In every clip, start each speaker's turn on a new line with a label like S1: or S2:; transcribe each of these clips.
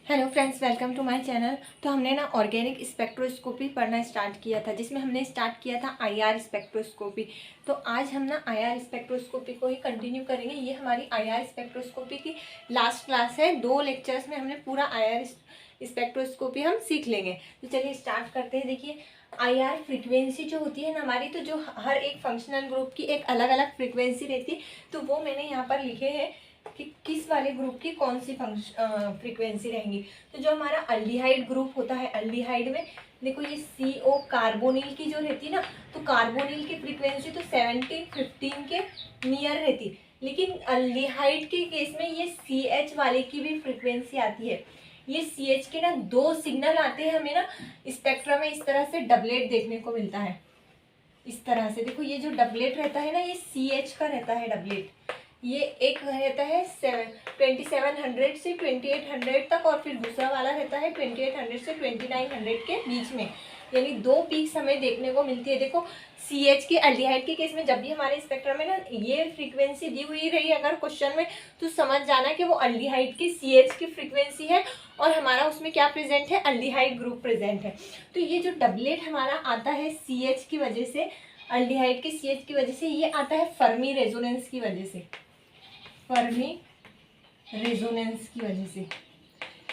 S1: Hello friends, welcome to my channel. तो हमने ना ऑर्गेनिक स्पेक्ट्रोस्कोपी पढ़ना स्टार्ट किया था, जिसमें हमने स्टार्ट किया था आईआर स्पेक्ट्रोस्कोपी। तो आज हम ना आईआर स्पेक्ट्रोस्कोपी को ही कंटिन्यू करेंगे। ये हमारी आईआर स्पेक्ट्रोस्कोपी की लास्ट क्लास है। 2 लेक्चर्स में हमने पूरा आईआर स्पेक्ट्रोस्कोपी हम सीख लेंगे। तो चलिए स्टार्ट करते हैं। देखिए, आईआर फ्रिक्वेंसी जो होती है ना हमारी, तो जो हर एक फंक्शनल ग्रुप की एक अलग अलग फ्रिक्वेंसी रहती है। तो वो मैंने यहाँ पर लिखे हैं कि किस वाले ग्रुप की कौन सी फ्रीक्वेंसी रहेंगी। तो जो हमारा अल्डिहाइड ग्रुप होता है, अल्डिहाइड में देखो ये CO कार्बोनिल की जो रहती है ना, तो कार्बोनिल की फ्रीक्वेंसी तो 17-15 के नियर रहती। लेकिन अल्डिहाइड के केस में ये CH वाले की भी फ्रीक्वेंसी आती है। ये CH के ना 2 सिग्नल आते हैं हमें ना स्पेक्ट्रम में। इस तरह से डबलेट देखने को मिलता है। इस तरह से देखो, ये जो डबलेट रहता है ना, ये CH का रहता है डबलेट। ये एक रहता है 2700 से 2800 तक, और फिर दूसरा वाला रहता है 2800 से 2900 के बीच में। यानी 2 पीक्स हमें देखने को मिलती है। देखो, CH के अल्डिहाइड के केस में जब भी हमारे स्पेक्ट्रम में ना ये फ्रीक्वेंसी दी हुई रही अगर क्वेश्चन में, तो समझ जाना कि वो अल्डिहाइड की CH की फ्रीक्वेंसी है और हमारा उसमें क्या प्रेजेंट है, अल्डिहाइड ग्रुप प्रेजेंट है। तो ये जो डबलेट हमारा आता है CH की वजह से, अल्डिहाइड के CH की वजह से, ये आता है फर्मी रेजोनेंस की वजह से। फर्मी रेजोनेंस की वजह से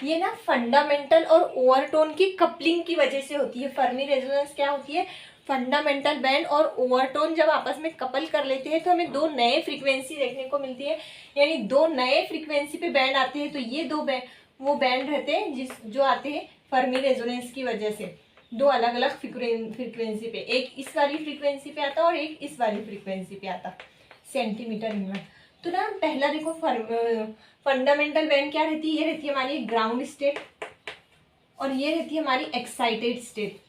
S1: ये ना फंडामेंटल और ओवरटोन की कपलिंग की वजह से होती है। फर्मी रेजोनेंस क्या होती है, फंडामेंटल बैंड और ओवरटोन जब आपस में कपल कर लेते हैं तो हमें 2 नए फ्रीक्वेंसी देखने को मिलती है। यानी 2 नए फ्रीक्वेंसी पे बैंड आते हैं। तो ये 2 वो बैंड रहते हैं जो आते हैं फर्मी रेजोनेंस की वजह से। 2 अलग अलग फ्रीक्वेंसी पे, एक इस वाली फ्रीक्वेंसी पे आता और एक इस वाली फ्रीक्वेंसी पे आता, सेंटीमीटर इनवर्स। तो ना पहला देखो, फंडामेंटल बैंड क्या रहती है, ये रहती है हमारी ग्राउंड स्टेट और ये रहती है हमारी एक्साइटेड स्टेट।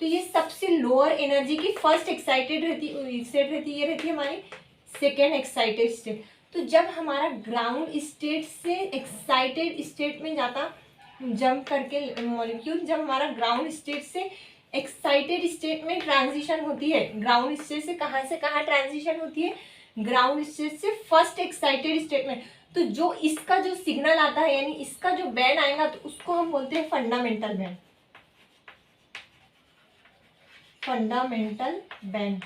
S1: तो ये सबसे लोअर एनर्जी की फर्स्ट एक्साइटेड स्टेट रहती है, ये रहती है हमारी सेकेंड एक्साइटेड स्टेट। तो जब हमारा ग्राउंड स्टेट से एक्साइटेड स्टेट में जाता जंप करके मॉलिक्यूल, जब हमारा ग्राउंड स्टेट से एक्साइटेड स्टेट में ट्रांजिशन होती है, ग्राउंड स्टेट से कहाँ ट्रांजिशन होती है, ग्राउंड स्टेट से फर्स्ट एक्साइटेड स्टेट में। तो जो इसका जो सिग्नल आता है, यानी इसका जो बैंड आएगा, तो उसको हम बोलते हैं फंडामेंटल बैंड। फंडामेंटल बैंड,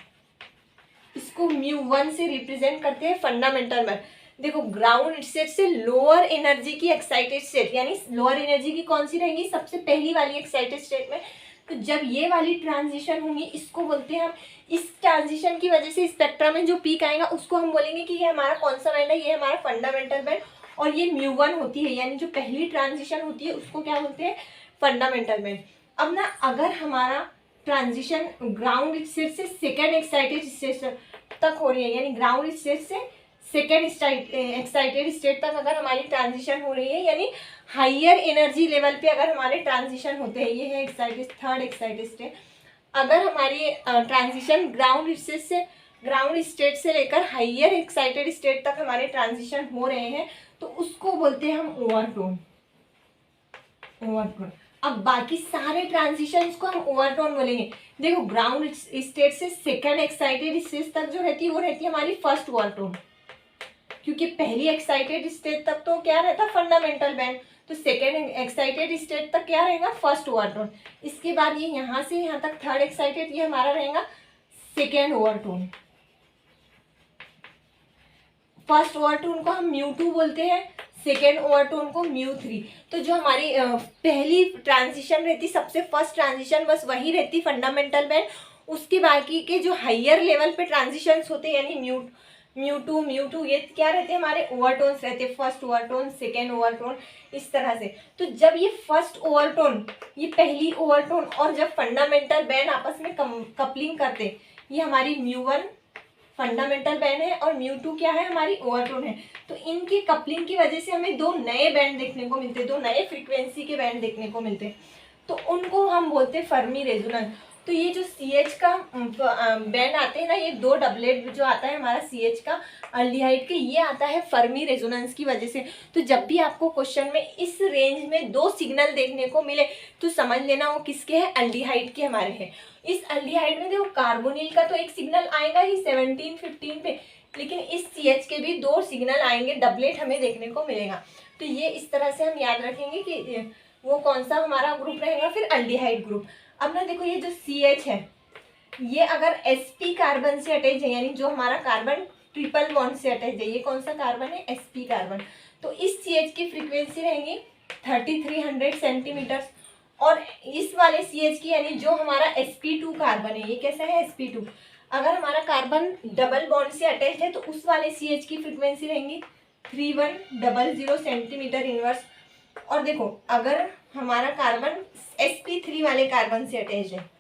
S1: इसको μ1 से रिप्रेजेंट करते हैं फंडामेंटल बैंड। देखो, ग्राउंड स्टेट से लोअर एनर्जी की एक्साइटेड स्टेट, यानी लोअर एनर्जी की कौन सी रहेंगी, सबसे पहली वाली एक्साइटेड स्टेट में। तो जब ये वाली ट्रांजिशन होंगी, इसको बोलते हैं हम, इस ट्रांजिशन की वजह से स्पेक्ट्रम में जो पीक आएगा उसको हम बोलेंगे कि ये हमारा कौन सा बैंड है, ये हमारा फंडामेंटल बैंड। और ये μ1 होती है, यानी जो पहली ट्रांजिशन होती है उसको क्या बोलते हैं, फंडामेंटल बैंड। अब ना अगर हमारा ट्रांजिशन ग्राउंड स्टेट से सेकेंड एक्साइटेड स्टेट तक हो रही है, यानी ग्राउंड स्टेट से सेकेंड एक्साइटेड स्टेट तक अगर हमारी ट्रांजिशन हो रही है, यानी हाइयर एनर्जी लेवल पे अगर हमारे ट्रांजिशन होते हैं, ये है एक्साइटेड थर्ड एक्साइटेड स्टेट। अगर हमारी ट्रांजिशन ग्राउंड स्टेट से लेकर हाइयर एक्साइटेड स्टेट तक हमारे ट्रांजिशन हो रहे हैं, तो उसको बोलते हैं हम ओवरटोन। अब बाकी सारे ट्रांजिशंस को हम ओवरटोन बोलेंगे। देखो, ग्राउंड स्टेट से सेकेंड एक्साइटेड स्टेट तक जो रहती है वो रहती है हमारी फर्स्ट ओवरटोन, क्योंकि पहली एक्साइटेड स्टेट तक तो क्या रहता, फंडामेंटल बैंड। तो सेकेंड एक्साइटेड स्टेट तक क्या रहेगा, फर्स्ट ओवरटोन। इसके बाद ये यहाँ से यहाँ तक थर्ड एक्साइटेड, ये हमारा रहेगा सेकेंड ओवरटोन। फर्स्ट ओवरटोन को हम μ2 बोलते हैं, सेकेंड ओवरटोन को μ3। तो जो हमारी पहली ट्रांजिशन रहती, सबसे फर्स्ट ट्रांजिशन बस वही रहती फंडामेंटल बैंड। उसके बाकी के जो हाइयर लेवल पे ट्रांजिशंस होते हैं, यानी μ2 ये क्या रहते हैं, हमारे ओवरटोन्स रहते हैं, फर्स्ट ओवरटोन, सेकेंड ओवरटोन, इस तरह से। तो जब ये फर्स्ट ओवरटोन, ये पहली ओवरटोन और जब फंडामेंटल बैंड आपस में कपलिंग करते, ये हमारी μ1 फंडामेंटल बैंड है और μ2 क्या है, हमारी ओवरटोन है। तो इनकी कपलिंग की वजह से हमें 2 नए बैंड देखने को मिलते हैं, 2 नए फ्रीक्वेंसी के बैंड देखने को मिलते हैं। तो उनको हम बोलते हैं फर्मी रेजोनेंस। तो ये जो CH का बैंड आते हैं ना, ये 2 डबलेट जो आता है हमारा CH का अल्डिहाइड के, ये आता है फर्मी रेजोनेंस की वजह से। तो जब भी आपको क्वेश्चन में इस रेंज में 2 सिग्नल देखने को मिले, तो समझ लेना वो किसके हैं, अल्डिहाइड के हमारे हैं। इस अल्डिहाइड में देखो, कार्बोनिल का तो एक सिग्नल आएगा ही 17-15 पे, लेकिन इस CH के भी 2 सिग्नल आएंगे, डबलेट हमें देखने को मिलेगा। तो ये इस तरह से हम याद रखेंगे कि वो कौन सा हमारा ग्रुप रहेगा। फिर अल्डिहाइड ग्रुप। अब ना देखो ये जो CH है ये अगर sp कार्बन से अटैच है, यानी जो हमारा कार्बन ट्रिपल बॉन्ड से अटैच है, ये कौन सा कार्बन है, sp कार्बन, तो इस CH की फ्रीक्वेंसी रहेंगी 3300 सेंटीमीटर। और इस वाले CH की यानी जो हमारा sp2 कार्बन है, ये कैसा है sp2, अगर हमारा कार्बन डबल बॉन्ड से अटैच है तो उस वाले CH की फ्रीक्वेंसी रहेंगी 3100 सेंटीमीटर इनवर्स। और देखो अगर हमारा कार्बन sp3 वाले कार्बन से अटैच है,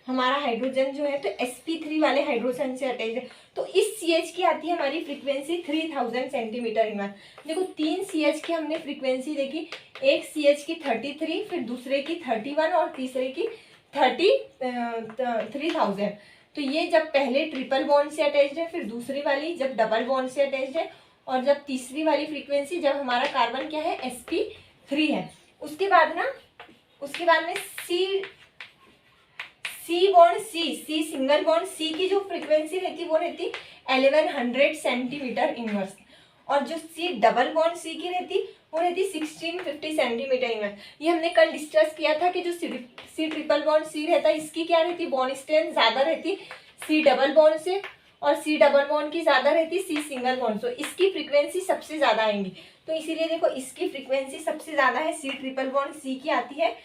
S1: हमारा हाइड्रोजन जो है तो sp3 वाले हाइड्रोजन से अटैच है, तो इस CH की आती है हमारी फ्रीक्वेंसी 3000 सेंटीमीटर इनवर्स। देखो 3 CH की हमने फ्रीक्वेंसी देखी, एक CH की 33, फिर दूसरे की 31 और तीसरे की 3000। तो ये जब पहले ट्रिपल बॉन्ड से अटैच्ड है, फिर दूसरी वाली जब डबल बॉन्ड से अटैच्ड है, और जब तीसरी वाली फ्रीक्वेंसी जब हमारा कार्बन क्या है sp3 है। उसके बाद में C bond C single bond C की जो फ्रीक्वेंसी रहती वो रहती 1100 सेंटीमीटर इनवर्स, और जो सी डबल बॉन्ड सी की रहती वो रहती 1650 सेंटीमीटर इनवर्स। ये हमने कल डिस्कस किया था कि जो सी ट्रिपल बॉन्ड सी रहता है इसकी क्या रहती, बॉन्ड स्ट्रेंथ ज़्यादा रहती सी डबल बॉन्ड से, और सी डबल बॉन्ड की ज़्यादा रहती सी सिंगल बॉन्ड, तो इसकी फ्रीक्वेंसी सबसे ज़्यादा आएंगी। तो इसीलिए देखो इसकी फ्रीक्वेंसी सबसे ज़्यादा है, सी ट्रिपल बॉन्ड सी की आती है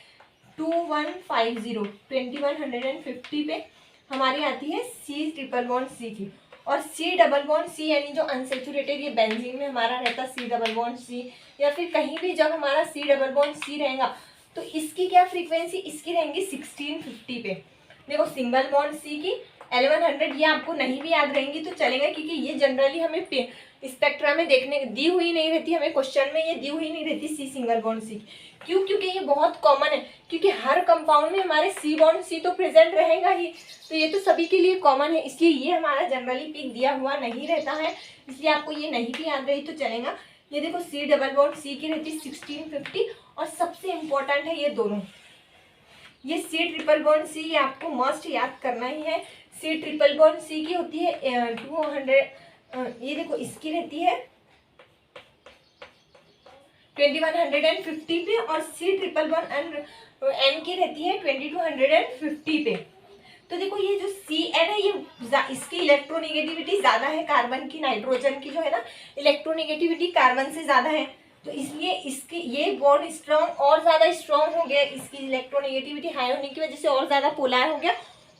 S1: 2150 पे हमारी आती है सी ट्रिपल बॉन्ड सी की। और सी डबल बॉन्ड सी यानी जो अनसेचुरेटेड ये बेंजीन में हमारा रहता सी डबल बॉन्ड सी, या फिर कहीं भी जब हमारा सी डबल बॉन्ड सी रहेगा तो इसकी क्या फ्रीक्वेंसी, इसकी रहेंगी 1650 पे। देखो सिंगल बॉन्ड सी की 1100, ये आपको नहीं भी याद रहेंगी तो चलेगा, क्योंकि ये जनरली हमें स्पेक्ट्रा में देखने दी हुई नहीं रहती, हमें क्वेश्चन में ये दी हुई नहीं रहती सी सिंगल बॉन्ड सी। क्यों, क्योंकि ये बहुत कॉमन है, क्योंकि हर कंपाउंड में हमारे सी बॉन्ड सी तो प्रेजेंट रहेगा ही, तो ये तो सभी के लिए कॉमन है, इसलिए ये हमारा जनरली पिक दिया हुआ नहीं रहता है, इसलिए आपको ये नहीं भी याद रही तो चलेगा। ये देखो सी डबल बॉन्ड सी की रहती 1650, और सबसे इम्पोर्टेंट है ये दोनों, ये सी ट्रिपल बॉन्ड सी, ये आपको मस्ट याद करना ही है। सी ट्रिपल बॉन्ड सी की होती है 200, ये देखो इसकी रहती है 2150 पे, और सी ट्रिपल बॉन्ड एन की रहती है 2250 पे। तो देखो ये जो सी एन है ये इसकी इलेक्ट्रोनेगेटिविटी ज़्यादा है कार्बन की, नाइट्रोजन की जो है ना इलेक्ट्रोनेगेटिविटी कार्बन से ज़्यादा है, तो इसलिए इसके ये बॉन्ड स्ट्रॉन्ग और ज़्यादा स्ट्रॉन्ग हो गया, इसकी इलेक्ट्रोनेगेटिविटी हाई होने की वजह से और ज़्यादा पोलर हो गया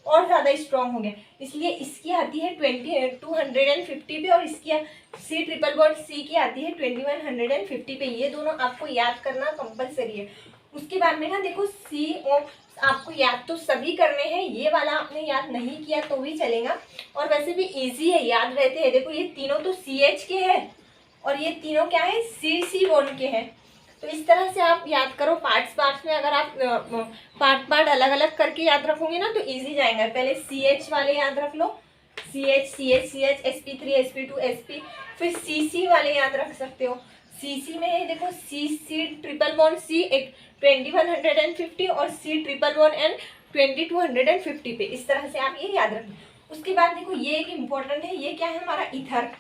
S1: और ज़्यादा स्ट्रॉन्ग हो गया, इसलिए इसकी आती है 2250 पे, और इसकी सी ट्रिपल बॉन्ड सी की आती है 2150 पे। ये दोनों आपको याद करना कंपलसरी है। उसके बाद में ना देखो सी ओ आपको याद तो सभी करने हैं, ये वाला आपने याद नहीं किया तो भी चलेगा, और वैसे भी इजी है, याद रहते हैं। देखो ये तीनों तो CH के हैं और ये तीनों क्या है CC बॉन्ड के हैं, तो इस तरह से आप याद करो पार्ट्स में। अगर आप पार्ट अलग अलग करके याद रखोगे ना तो इजी जाएगा। पहले CH वाले याद रख लो, CH sp3 sp2 sp, फिर CC वाले याद रख सकते हो। CC में देखो C ट्रिपल बॉन्ड C एक 2150 और C ट्रिपल बॉन्ड N 2250 पे, इस तरह से आप ये याद रखें। उसके बाद देखो ये एक इम्पोर्टेंट है, ये क्या है हमारा ईथर।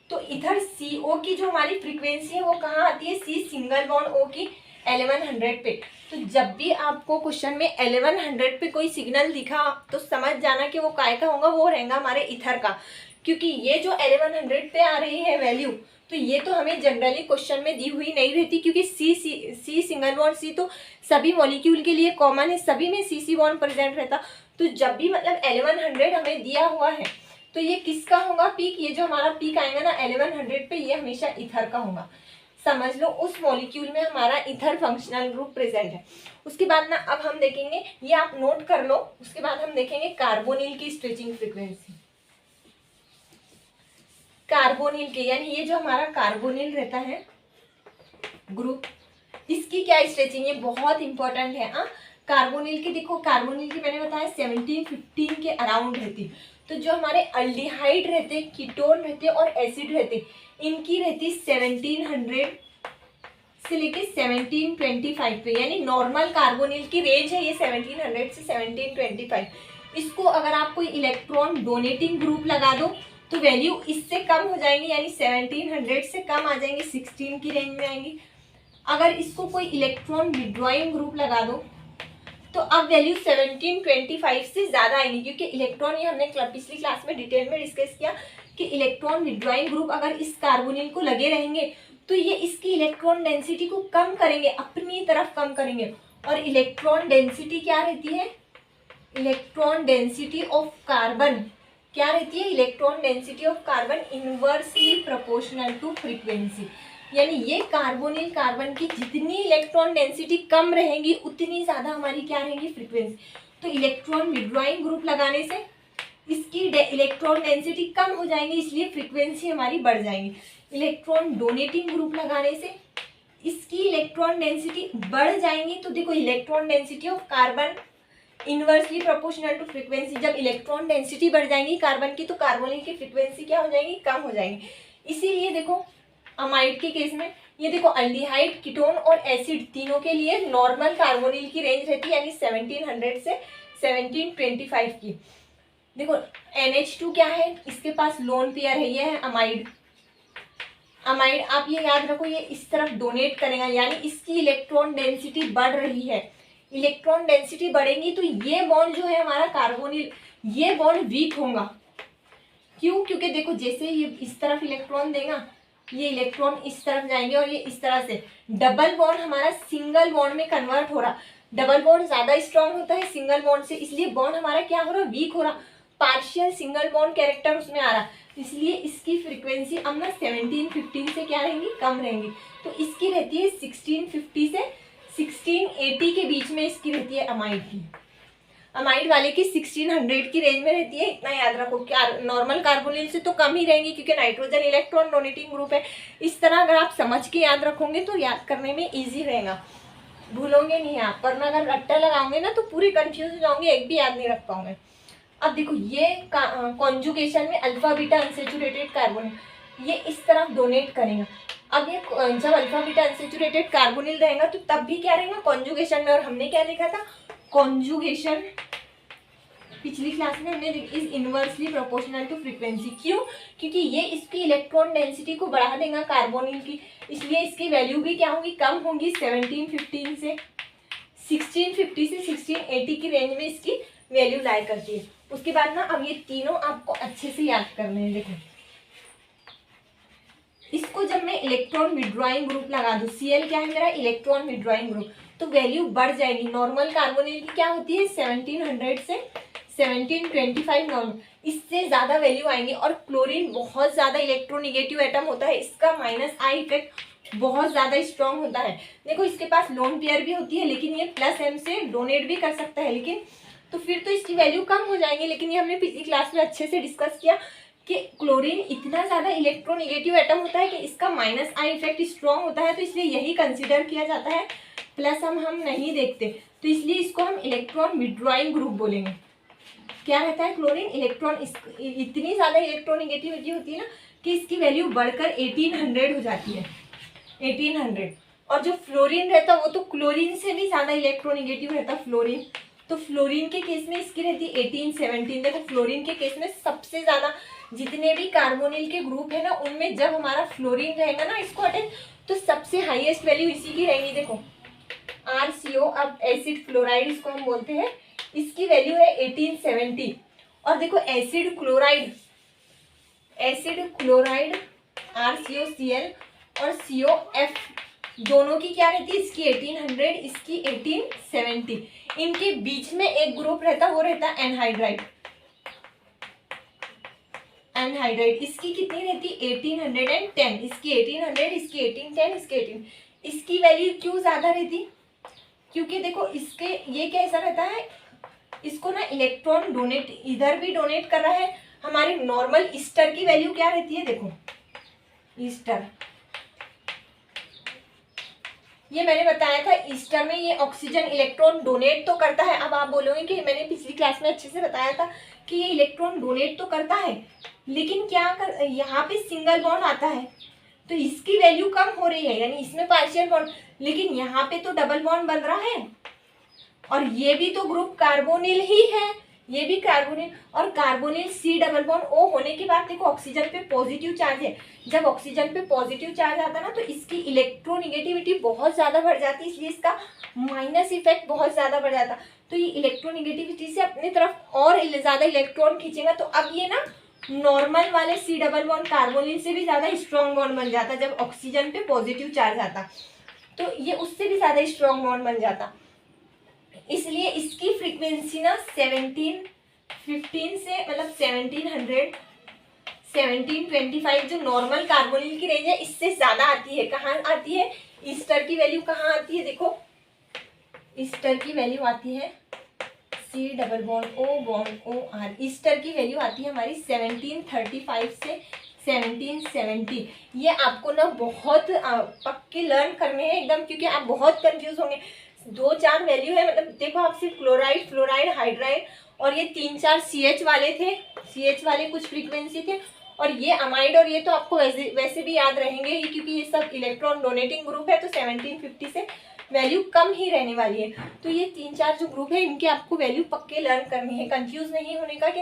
S1: तो इधर CO की जो हमारी फ्रीक्वेंसी है वो कहाँ आती है, C सिंगल बॉन्ड O की 1100 पे। तो जब भी आपको क्वेश्चन में 1100 पे कोई सिग्नल दिखा तो समझ जाना कि वो काय का होगा, वो रहेगा हमारे इथर का, क्योंकि ये जो 1100 पे आ रही है वैल्यू तो ये तो हमें जनरली क्वेश्चन में दी हुई नहीं रहती, क्योंकि सी सिंगल बॉन्ड सी तो सभी मॉलिक्यूल के लिए कॉमन है, सभी में CC बॉन्ड प्रेजेंट रहता। तो जब भी मतलब 1100 हमें दिया हुआ है तो ये किसका होगा पीक, ये जो हमारा पीक आएगा ना 1100 पे, ये हमेशा इथर का होगा। समझ लो उस मॉलिक्यूल में हमारा इथर फंक्शनल ग्रुप प्रेजेंट है। उसके बाद ना अब हम देखेंगे, ये आप नोट कर लो, उसके बाद हम देखेंगे कार्बोनिल की स्ट्रेचिंग फ्रीक्वेंसी। कार्बोनिल के यानी ये जो हमारा कार्बोनिल रहता है ग्रुप, इसकी क्या स्ट्रेचिंग, ये बहुत इंपॉर्टेंट है। कार्बोनिल की देखो, कार्बोनिल की मैंने बताया 17-15 के अराउंड रहती, तो जो हमारे अल्डिहाइड रहते, कीटोन रहते और एसिड रहते, इनकी रहती 1700 से लेके 1725 पे, यानी नॉर्मल कार्बोनिल की रेंज है ये 1700 से 1725। इसको अगर आप कोई इलेक्ट्रॉन डोनेटिंग ग्रुप लगा दो तो वैल्यू इससे कम हो जाएंगी, यानी 1700 से कम आ जाएंगे, 16 की रेंज में आएंगी। अगर इसको कोई इलेक्ट्रॉन विड्रॉइंग ग्रुप लगा दो तो अब वैल्यू 1725 से ज़्यादा आएंगी, क्योंकि इलेक्ट्रॉन, ये हमने पिछली क्लास में डिटेल में डिस्कस किया कि इलेक्ट्रॉन विड्रॉइंग ग्रुप अगर इस कार्बोनिल को लगे रहेंगे तो ये इसकी इलेक्ट्रॉन डेंसिटी को कम करेंगे, अपनी तरफ कम करेंगे। और इलेक्ट्रॉन डेंसिटी क्या रहती है? इलेक्ट्रॉन डेंसिटी ऑफ कार्बन क्या रहती है? Electron density of carbon inversely proportional to frequency, यानी ये कार्बोनिल कार्बन की जितनी इलेक्ट्रॉन डेंसिटी कम रहेगी उतनी ज़्यादा हमारी क्या रहेगी? फ्रीक्वेंसी। तो इलेक्ट्रॉन विड्रॉइंग ग्रुप लगाने से इसकी इलेक्ट्रॉन डेंसिटी कम हो जाएंगी, इसलिए फ्रीक्वेंसी हमारी बढ़ जाएगी। इलेक्ट्रॉन डोनेटिंग ग्रुप लगाने से इसकी इलेक्ट्रॉन डेंसिटी बढ़ जाएंगी। तो देखो, electron density of carbon inversely proportional to frequency, जब इलेक्ट्रॉन डेंसिटी बढ़ जाएंगी कार्बन की तो कार्बोनिल की फ्रीक्वेंसी क्या हो जाएगी? कम हो जाएगी। इसीलिए देखो अमाइड के केस में ये देखो, अल्डिहाइड, कीटोन और एसिड तीनों के लिए नॉर्मल कार्बोनिल की रेंज रहती है, यानी 1700 से 1725 की। देखो NH2 क्या है? इसके पास लोन पेयर है, ये है अमाइड। अमाइड आप ये याद रखो, ये इस तरफ डोनेट करेगा, यानी इसकी इलेक्ट्रॉन डेंसिटी बढ़ रही है। इलेक्ट्रॉन डेंसिटी बढ़ेगी तो ये बॉन्ड जो है हमारा कार्बोनिल, ये बॉन्ड वीक होगा। क्यों? क्योंकि देखो जैसे ये इस तरफ इलेक्ट्रॉन देगा, ये इलेक्ट्रॉन इस तरफ जाएंगे और ये इस तरह से डबल बॉन्ड हमारा सिंगल बॉन्ड में कन्वर्ट हो रहा। डबल बॉन्ड ज्यादा स्ट्रांग होता है सिंगल बॉन्ड से, इसलिए बॉन्ड हमारा क्या हो रहा? वीक हो रहा। पार्शियल सिंगल बॉन्ड कैरेक्टर उसमें आ रहा, इसलिए इसकी फ्रीक्वेंसी अब ना 1715 से क्या रहेंगी? कम रहेंगी। तो इसकी रहती है 1650 से 1680 के बीच में इसकी रहती है अमाइड की। अमाइड वाले की 1600 की रेंज में रहती है, इतना याद रखो। क्या नॉर्मल कार्बोनिल से तो कम ही रहेंगी, क्योंकि नाइट्रोजन इलेक्ट्रॉन डोनेटिंग ग्रुप है। इस तरह अगर आप समझ के याद रखोगे तो याद करने में ईजी रहेगा, भूलोगे नहीं आप। वरना अगर रट्टा लगाओगे ना तो पूरी कंफ्यूज हो जाओगे, एक भी याद नहीं रख पाओगे। अब देखो ये कॉन्जुगेशन में अल्फा बीटा अनसेचुरेटेड कार्बोनिल ये इस तरफ डोनेट करेगा। अब ये जब अल्फा बीटा अनसेचुरेटेड कार्बोनिल रहेगा तो तब भी क्या रहेगा? कॉन्जुगेशन में। और हमने क्या लिखा था? कॉन्जुगेशन पिछली क्लास में हमने is inversely proportional to frequency. क्यों? क्योंकि ये इसकी इलेक्ट्रॉन डेंसिटी को बढ़ा देगा कार्बोनिल की, इसलिए इसकी वैल्यू भी क्या होगी? कम होगी। 1715 से 1650 से 1680 की रेंज में इसकी वैल्यू लाई करती है। उसके बाद ना अब ये तीनों आपको अच्छे से याद करने हैं। देखो इसको जब मैं इलेक्ट्रॉन विड्रॉइंग ग्रुप लगा दूं, Cl क्या है मेरा? इलेक्ट्रॉन विड्रॉइंग ग्रुप, तो वैल्यू बढ़ जाएगी। नॉर्मल कार्बोनिल की क्या होती है? 1700 से 1725 नॉर्मल, इससे ज़्यादा वैल्यू आएंगी। और क्लोरीन बहुत ज़्यादा इलेक्ट्रोनिगेटिव एटम होता है, इसका -I इफेक्ट बहुत ज़्यादा स्ट्रॉन्ग होता है। देखो इसके पास लोन पेयर भी होती है, लेकिन ये +M से डोनेट भी कर सकता है, लेकिन तो फिर तो इसकी वैल्यू कम हो जाएंगी। लेकिन ये हमने पिछली क्लास में अच्छे से डिस्कस किया कि क्लोरीन इतना ज़्यादा इलेक्ट्रोनिगेटिव एटम होता है कि इसका -I इफेक्ट स्ट्रॉन्ग होता है, तो इसलिए यही कंसिडर किया जाता है। प्लस हम नहीं देखते, तो इसलिए इसको हम इलेक्ट्रॉन विड्रॉइंग ग्रुप बोलेंगे। क्या रहता है? क्लोरीन इलेक्ट्रॉन इतनी ज़्यादा इलेक्ट्रोनिगेटिविटी होती है ना कि इसकी वैल्यू बढ़कर 1800 हो जाती है, 1800। और जो फ्लोरीन रहता है वो तो क्लोरीन से भी ज़्यादा इलेक्ट्रोनिगेटिव रहता है फ्लोरीन, तो फ्लोरीन के केस में इसकी रहती है 1817। देखो फ्लोरीन के केस में सबसे ज़्यादा जितने भी कार्बोनिल के ग्रुप है ना उनमें जब हमारा फ्लोरीन रहेगा ना इसको अटैच, तो सबसे हाईएस्ट वैल्यू इसी की रहेगी। देखो RCO, अब एसिड फ्लोराइड इसको हम बोलते हैं, इसकी वैल्यू है 1870। और देखो एसिड क्लोराइड RCOCl और COF दोनों की क्या रहती है? इसकी 1800, इसकी 1870। इनके बीच में एक ग्रुप रहता, वो रहता एनहाइड्राइड। इसकी कितनी रहती? 1810, इसकी 1800, इसकी 1810, इसकी 18। इसकी वैल्यू क्यों ज्यादा रहती? क्योंकि देखो इसके ये कैसा रहता है, इसको ना इलेक्ट्रॉन डोनेट इधर भी डोनेट कर रहा है। हमारी नॉर्मल ईस्टर की वैल्यू क्या रहती है? देखो ईस्टर, ये मैंने बताया था, ईस्टर में ये ऑक्सीजन इलेक्ट्रॉन डोनेट तो करता है। अब आप बोलोगे कि मैंने पिछली क्लास में अच्छे से बताया था कि ये इलेक्ट्रॉन डोनेट तो करता है, लेकिन क्या कर यहाँ पे सिंगल बॉन्ड आता है तो इसकी वैल्यू कम हो रही है, यानी इसमें पार्शियल बॉन्ड, लेकिन यहाँ पे तो डबल बॉन्ड बन रहा है। और ये भी तो ग्रुप कार्बोनिल ही है, ये भी कार्बोनिल, और carbonyl C double bond O होने के बाद देखो ऑक्सीजन पे पॉजिटिव चार्ज है। जब ऑक्सीजन पे पॉजिटिव चार्ज आता है ना तो इसकी इलेक्ट्रोनिगेटिविटी बहुत ज़्यादा बढ़ जाती है, इसलिए इसका माइनस इफेक्ट बहुत ज़्यादा बढ़ जाता है। तो ये इलेक्ट्रोनिगेटिविटी से अपनी तरफ और ज़्यादा इलेक्ट्रॉन खींचेगा, तो अब ये ना नॉर्मल वाले C डबल बॉन्ड कार्बोनिल से भी ज़्यादा स्ट्रॉन्ग बॉन्ड बन जाता जब ऑक्सीजन पे पॉजिटिव चार्ज आता, तो ये उससे भी ज़्यादा स्ट्रॉन्ग बॉन्ड बन जाता। इसलिए इसकी फ्रीक्वेंसी ना 1715 से मतलब 1700 1725 जो नॉर्मल कार्बोनिल की रेंज है इससे ज़्यादा आती है। कहाँ आती है? ईस्टर की वैल्यू कहाँ आती है? देखो ईस्टर की वैल्यू आती है C double bond O R। Easter की वैल्यू आती है हमारी 1735 से 1770। ये आपको ना बहुत पक्के लर्न करने हैं एकदम, क्योंकि आप बहुत कंफ्यूज होंगे। 2-4 वैल्यू है, मतलब देखो आप सिर्फ क्लोराइड, फ्लोराइड, हाइड्राइड और ये 3-4 CH वाले थे, CH वाले कुछ फ्रीक्वेंसी थे, और ये अमाइड, और ये तो आपको वैसे भी याद रहेंगे ही क्योंकि ये सब इलेक्ट्रॉन डोनेटिंग ग्रुप है, तो 1750 से वैल्यू कम ही रहने वाली है। तो ये 3-4 जो ग्रुप है इनके आपको वैल्यू पक्के लर्न करनी है, कंफ्यूज नहीं होने का कि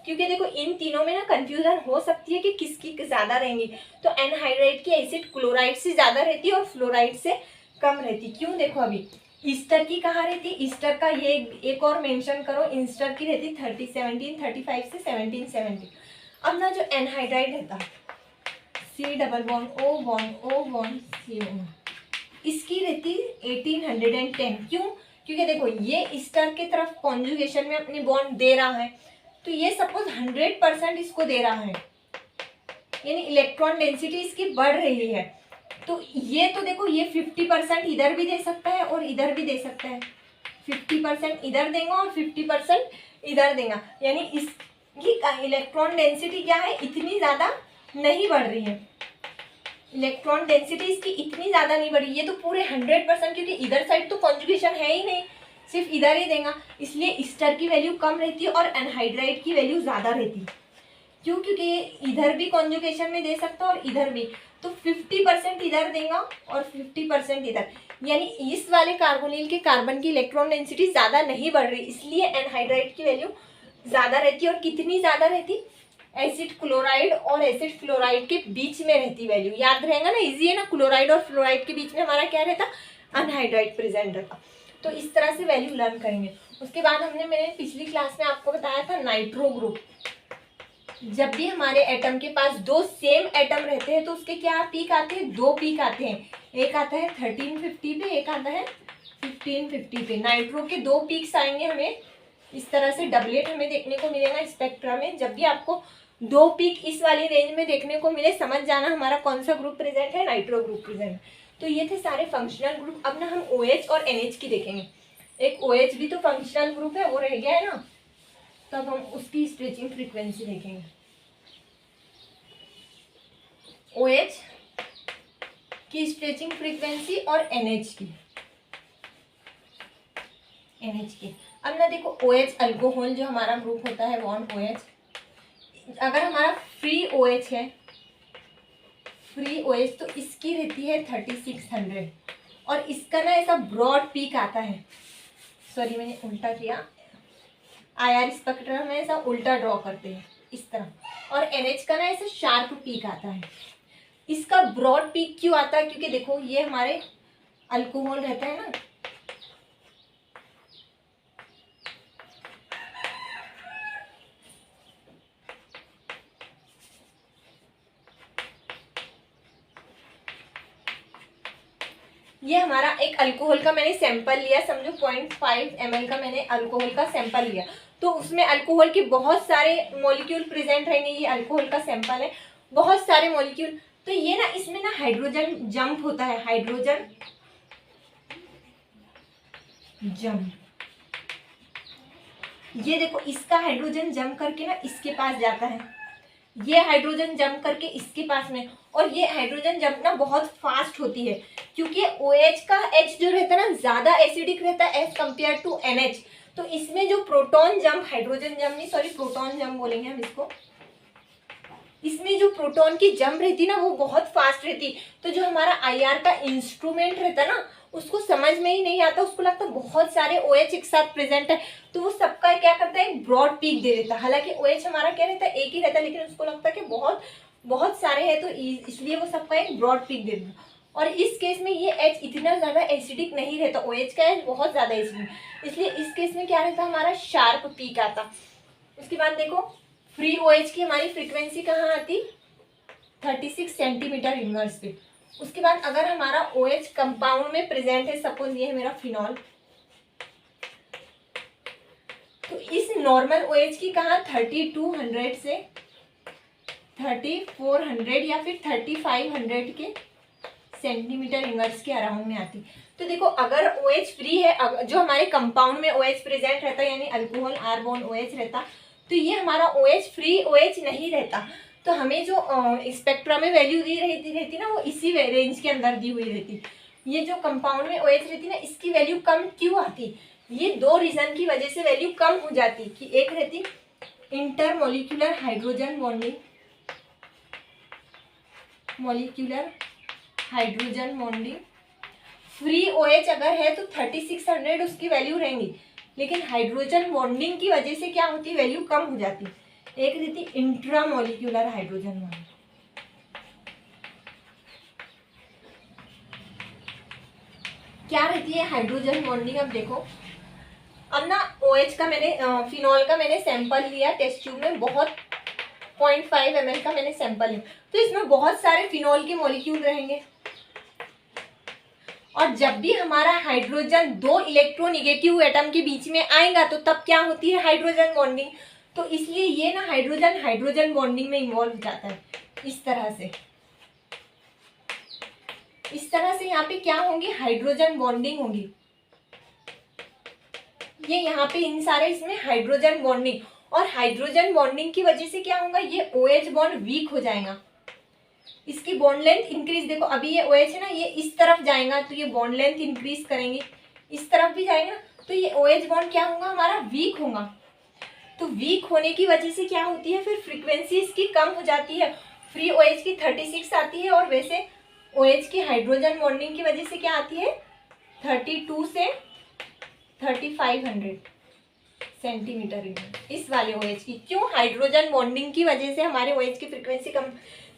S1: क्योंकि देखो इन तीनों में ना कंफ्यूजन हो सकती है कि किसकी ज़्यादा रहेंगी। तो एनहाइड्राइड की एसिड क्लोराइड से ज़्यादा रहती है और फ्लोराइड से कम रहती। क्यों? देखो अभी ईस्टर की कहाँ रहती? ईस्टर का ये एक और मेंशन करो, ईस्टर की रहती 1735 से 1770। अब ना जो एनहाइड्राइड रहता C double bond O bond CO, इसकी रहती 1810। क्यों? क्योंकि देखो ये ईस्टर की तरफ कॉन्जुगेशन में अपनी बॉन्ड दे रहा है, तो ये सपोज 100% इसको दे रहा है, यानी इलेक्ट्रॉन डेंसिटी इसकी बढ़ रही है। तो ये तो देखो ये 50% इधर भी दे सकता है और इधर भी दे सकता है, 50% इधर देगा और 50% इधर देगा, यानी इसकी इलेक्ट्रॉन डेंसिटी क्या है? इतनी ज़्यादा नहीं बढ़ रही है। इलेक्ट्रॉन डेंसिटी इसकी इतनी ज़्यादा नहीं बढ़ी, ये तो पूरे 100%, क्योंकि इधर साइड तो कॉन्जुगेशन है ही नहीं, सिर्फ इधर ही देगा, इसलिए ईस्टर की वैल्यू कम रहती है और एनहाइड्राइड की वैल्यू ज़्यादा रहती है। क्यों? क्योंकि ये इधर भी कॉन्जुगेशन में दे सकता है और इधर भी, तो 50% इधर देगा और 50% इधर, यानी इस वाले कार्बोनिल के कार्बन की इलेक्ट्रॉन डेंसिटी ज़्यादा नहीं बढ़ रही, इसलिए एनहाइड्राइड की वैल्यू ज़्यादा रहती है। और कितनी ज़्यादा रहती? एसिड क्लोराइड और एसिड फ्लोराइड के बीच में रहती वैल्यू, याद रहेगा ना, इजी है ना। क्लोराइड और फ्लोराइड के बीच में हमारा क्या रहता? अनहाइड्राइड प्रेजेंट रहता। तो इस तरह से वैल्यू लर्न करेंगे। उसके बाद मैंने पिछली क्लास में आपको बताया था नाइट्रो ग्रुप। जब भी हमारे एटम के पास दो सेम एटम रहते हैं तो उसके क्या पीक आते हैं? 2 पीक आते हैं, एक आता है 1350 पे, एक आता है 1550 पे। नाइट्रो के 2 पीक्स आएंगे, हमें इस तरह से डबलेट हमें देखने को मिलेगा स्पेक्ट्रा में। जब भी आपको 2 पीक इस वाली रेंज में देखने को मिले, समझ जाना हमारा कौन सा ग्रुप प्रेजेंट है, नाइट्रो ग्रुप प्रेजेंट। तो ये थे सारे फंक्शनल ग्रुप। अब ना हम OH और NH की देखेंगे। एक OH भी तो फंक्शनल ग्रुप है, वो रह गया है ना, तब हम उसकी स्ट्रेचिंग फ्रीक्वेंसी देखेंगे। OH की स्ट्रेचिंग फ्रीक्वेंसी और NH की। अब ना देखो OH अल्कोहल जो हमारा ग्रुप होता है बॉन्ड OH, अगर हमारा फ्री OH है, फ्री OH, तो इसकी रहती है 3600 और इसका ना ऐसा ब्रॉड पीक आता है। सॉरी मैंने उल्टा किया, IR स्पेक्ट्रम में ऐसा उल्टा ड्रॉ करते हैं इस तरह, और NH का ना ऐसा शार्प पीक आता है। इसका ब्रॉड पीक क्यों आता है? क्योंकि देखो ये हमारे अल्कोहल रहता है ना, ये हमारा एक अल्कोहल का मैंने सैंपल लिया, समझो 0.5 ml का मैंने अल्कोहल का सैंपल लिया, तो उसमें अल्कोहल के बहुत सारे मॉलिक्यूल प्रेजेंट रहेंगे। ये अल्कोहल का सैंपल है, बहुत सारे मॉलिक्यूल। तो ये ना इसमें ना हाइड्रोजन जंप होता है, हाइड्रोजन जंप। ये देखो इसका हाइड्रोजन जंप करके ना इसके पास जाता है, ये हाइड्रोजन जंप करके इसके पास में, और ये हाइड्रोजन जंप ना बहुत फास्ट होती है, क्योंकि OH का H जो रहता है ना ज़्यादा एसिडिक रहता है एज कम्पेयर टू NH। तो इसमें जो प्रोटॉन जंप, हाइड्रोजन जंप नहीं, सॉरी प्रोटॉन जंप बोलेंगे हम इसको, इसमें जो प्रोटॉन की जंप रहती ना वो बहुत फास्ट रहती। तो जो हमारा IR का इंस्ट्रूमेंट रहता ना उसको समझ में ही नहीं आता, उसको लगता है बहुत सारे OH एक साथ प्रेजेंट है, तो वो सबका क्या करता है, एक ब्रॉड पीक दे देता है। हालांकि OH हमारा क्या रहता है, एक ही रहता है, लेकिन उसको लगता है कि बहुत बहुत सारे हैं, तो इसलिए वो सबका एक ब्रॉड पीक दे देता है। और इस केस में ये H इतना ज़्यादा एसिडिक नहीं रहता, OH का H बहुत ज़्यादा एसिडिक, इसलिए इस केस में क्या रहता है, हमारा शार्प पीक आता। उसके बाद देखो फ्री OH की हमारी फ्रीक्वेंसी कहाँ आती, 36 सेंटीमीटर इनवर्स पे। उसके बाद अगर हमारा OH कंपाउंड में प्रेजेंट है, सपोज ये है मेरा फिनॉल, तो इस नॉर्मल OH की कहाँ 3200 से 3400 या फिर 3500 के सेंटीमीटर इनवर्स के अराउंड में आती। तो देखो अगर OH फ्री है, जो हमारे कंपाउंड में OH प्रेजेंट रहता है यानी अल्कोहल R बॉन्ड OH रहता, तो ये हमारा OH फ्री OH नहीं रहता, तो हमें जो स्पेक्ट्रा में वैल्यू दी रहती ना, वो इसी रेंज के अंदर दी हुई रहती। ये जो कंपाउंड में OH रहती ना, इसकी वैल्यू कम क्यों आती, ये दो रीजन की वजह से वैल्यू कम हो जाती। कि एक रहती intermolecular hydrogen bonding, molecular hydrogen bonding, free OH अगर है तो 3600 उसकी वैल्यू रहेंगी, लेकिन हाइड्रोजन बॉन्डिंग की वजह से क्या होती, वैल्यू कम हो जाती। एक रहती इंट्रामोलिक्यूलर हाइड्रोजन बॉन्डिंग। क्या रहती है हाइड्रोजन बॉन्डिंग, अब देखो, अब ना OH का मैंने फिनॉल का मैंने सैंपल लिया टेस्ट ट्यूब में, बहुत 0.5 ml का मैंने सैंपल लिया, तो इसमें बहुत सारे फिनॉल के मॉलिक्यूल रहेंगे, और जब भी हमारा हाइड्रोजन दो इलेक्ट्रोनिगेटिव एटम के बीच में आएगा तो तब क्या होती है, हाइड्रोजन बॉन्डिंग। तो इसलिए ये ना हाइड्रोजन हाइड्रोजन बॉन्डिंग में इन्वॉल्व हो जाता है। इस तरह से यहाँ पे क्या होंगी, हाइड्रोजन बॉन्डिंग होगी। ये यहाँ पे इन सारे इसमें हाइड्रोजन बॉन्डिंग, और हाइड्रोजन बॉन्डिंग की वजह से क्या होगा, ये OH बॉन्ड वीक हो जाएगा, इसकी बॉन्ड लेंथ इंक्रीज। देखो अभी ये OH है ना, ये इस तरफ जाएगा तो ये बॉन्ड लेंथ इंक्रीज करेंगे, इस तरफ भी जाएगा तो ये OH बॉन्ड क्या होगा, हमारा वीक होगा। तो वीक होने की वजह से क्या होती है, फिर फ्रीक्वेंसी इसकी कम हो जाती है। फ्री OH की 36 आती है, और वैसे OH की हाइड्रोजन बॉन्डिंग की वजह से क्या आती है, 32 से 3500 सेंटीमीटर इनवर्स। इस वाले OH की क्यों, हाइड्रोजन बॉन्डिंग की वजह से हमारे OH की फ्रीक्वेंसी कम।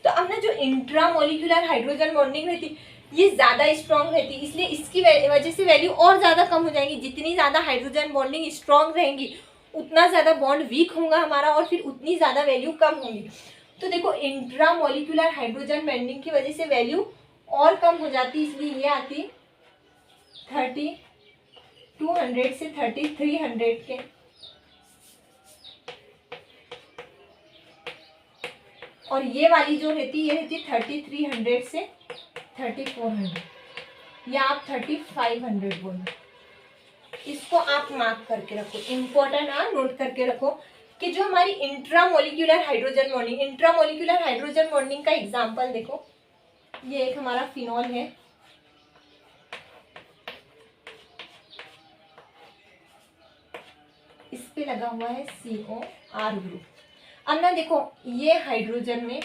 S1: तो अब ना जो इंट्रामोलिक्यूलर हाइड्रोजन बॉन्डिंग रहती, ये ज़्यादा स्ट्रॉन्ग रहती, इसलिए इसकी वजह से वैल्यू और ज़्यादा कम हो जाएगी। जितनी ज़्यादा हाइड्रोजन बॉन्डिंग स्ट्रॉन्ग रहेंगी, उतना ज़्यादा बॉन्ड वीक होगा हमारा, और फिर उतनी ज़्यादा वैल्यू कम होगी। तो देखो इंट्रामोलिक्यूलर हाइड्रोजन बॉन्डिंग की वजह से वैल्यू और कम हो जाती, इसलिए ये आती 3200 से 3300 के। और ये वाली जो रहती, ये रहती 3300 से 3400, या आप 3500 बोलो। इसको आप मार्क करके रखो, इम्पोर्टेंट नोट करके रखो कि जो हमारी intramolecular hydrogen bonding, intramolecular hydrogen bonding का एग्जांपल देखो, ये एक हमारा फिनॉल है, इस पे लगा हुआ है COR ग्रुप। अब ना देखो ये हाइड्रोजन में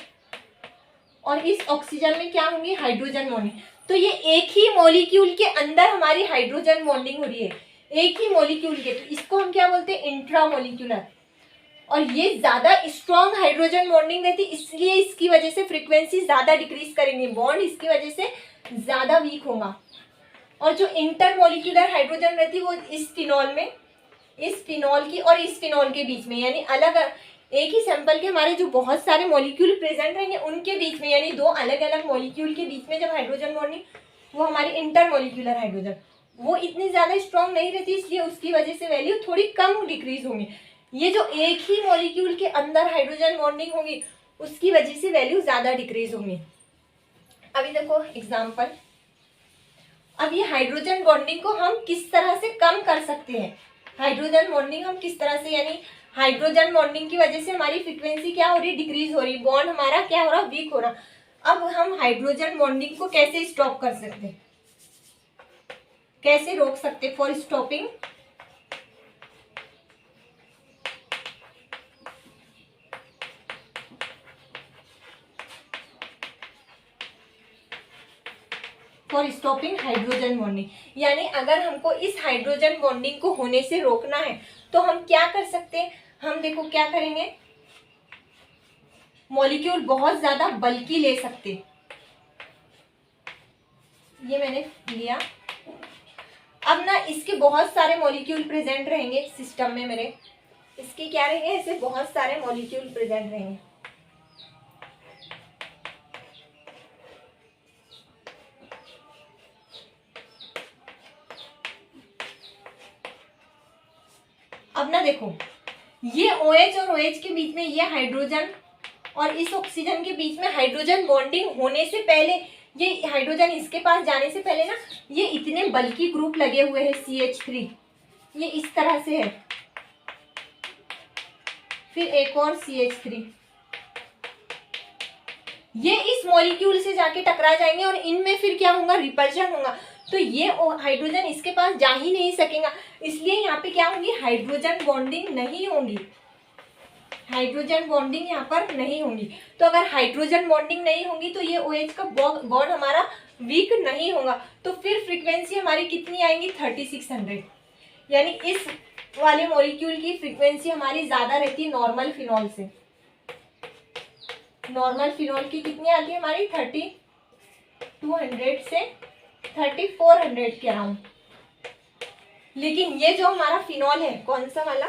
S1: और इस ऑक्सीजन में क्या होंगी, हाइड्रोजन बॉन्डिंग। तो ये एक ही मॉलिक्यूल के अंदर हमारी हाइड्रोजन बॉन्डिंग हो रही है, एक ही मॉलिक्यूल के, तो इसको हम क्या बोलते हैं, इंट्रामोलिक्यूलर। और ये ज्यादा स्ट्रॉन्ग हाइड्रोजन बॉन्डिंग रहती, इसलिए इसकी वजह से फ्रीक्वेंसी ज्यादा डिक्रीज करेंगे, बॉन्ड इसकी वजह से ज्यादा वीक होगा। और जो इंटरमोलिक्यूलर हाइड्रोजन रहती वो इस फिनॉल में, इस फिनॉल की और इस फिनॉल के बीच में, यानी अलग एक ही सैंपल के हमारे जो बहुत सारे मॉलिक्यूल प्रेजेंट रहेंगे उनके बीच में, यानी दो अलग अलग मॉलिक्यूल के बीच में जब हाइड्रोजन बॉन्डिंग, वो हमारी इंटरमोलिक्यूलर हाइड्रोजन, वो इतनी ज़्यादा स्ट्रॉन्ग नहीं रहती, इसलिए उसकी वजह से वैल्यू थोड़ी कम डिक्रीज होंगी। ये जो एक ही मॉलिक्यूल के अंदर हाइड्रोजन बॉन्डिंग होगी, उसकी वजह से वैल्यू ज़्यादा डिक्रीज होंगी। अभी देखो एग्जाम्पल, अब ये हाइड्रोजन बॉन्डिंग को हम किस तरह से कम कर सकते हैं, हाइड्रोजन बॉन्डिंग हम किस तरह से, यानी हाइड्रोजन बॉन्डिंग की वजह से हमारी फ्रीक्वेंसी क्या हो रही, डिक्रीज हो रही, बॉन्ड हमारा क्या हो रहा, वीक हो रहा। अब हम हाइड्रोजन बॉन्डिंग को कैसे स्टॉप कर सकते हैं, कैसे रोक सकते, for stopping for stopping hydrogen bonding. यानी अगर हमको इस हाइड्रोजन बॉन्डिंग को होने से रोकना है तो हम क्या कर सकते हैं, हम देखो क्या करेंगे, मॉलिक्यूल बहुत ज्यादा बल्कि ले सकते, ये मैंने लिया। अब ना इसके बहुत सारे मॉलिक्यूल प्रेजेंट रहेंगे सिस्टम में मेरे, इसके क्या रहेंगे, ऐसे बहुत सारे मॉलिक्यूल प्रेजेंट रहेंगे। अब ना देखो ये OH और OH के बीच में ये हाइड्रोजन और इस ऑक्सीजन के बीच में हाइड्रोजन बॉन्डिंग होने से पहले, ये हाइड्रोजन इसके पास जाने से पहले ना ये इतने बल्कि ग्रुप लगे हुए हैं CH3, ये इस तरह से है, फिर एक और CH3, ये इस मॉलिक्यूल से जाके टकरा जाएंगे और इनमें फिर क्या होगा, रिपल्शन होगा। तो ये हाइड्रोजन इसके पास जा ही नहीं सकेगा, इसलिए यहाँ पे क्या होंगी, हाइड्रोजन बॉन्डिंग नहीं होंगी, हाइड्रोजन बॉन्डिंग यहाँ पर नहीं होंगी। तो अगर हाइड्रोजन बॉन्डिंग नहीं होंगी तो ये OH का बॉन्ड हमारा वीक नहीं होगा, तो फिर फ्रीक्वेंसी हमारी कितनी आएंगी, 3600। यानी इस वाले मॉलिक्यूल की फ्रीक्वेंसी हमारी ज्यादा रहती है नॉर्मल फिनॉल से। नॉर्मल फिनॉल की कितनी आती है हमारी, 3200 से 3400 के अराउंड। लेकिन ये जो हमारा फिनॉल है, कौन सा वाला,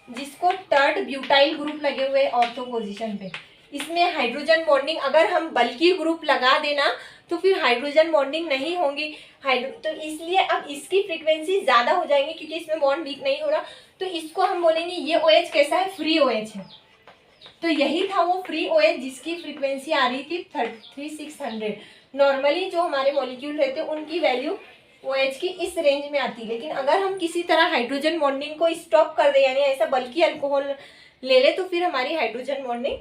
S1: जिसको टर्ड ब्यूटाइल ग्रुप लगे हुए ऑर्थो पोजीशन पे, इसमें हाइड्रोजन बॉन्डिंग अगर हम बल्कि ग्रुप लगा देना तो फिर हाइड्रोजन बॉन्डिंग नहीं होंगी, तो इसलिए अब इसकी फ्रीक्वेंसी ज्यादा हो जाएंगी क्योंकि इसमें बॉन्ड वीक नहीं हो रहा। तो इसको हम बोलेंगे ये OH कैसा है, फ्री OH है। तो यही था वो फ्री OH जिसकी फ्रीक्वेंसी आ रही थी 3600। नॉर्मली जो हमारे मॉलिक्यूल रहते हैं उनकी वैल्यू OH की इस रेंज में आती है, लेकिन अगर हम किसी तरह हाइड्रोजन बॉन्डिंग को स्टॉप कर दें, यानी ऐसा बल्कि अल्कोहल ले ले, तो फिर हमारी हाइड्रोजन बॉन्डिंग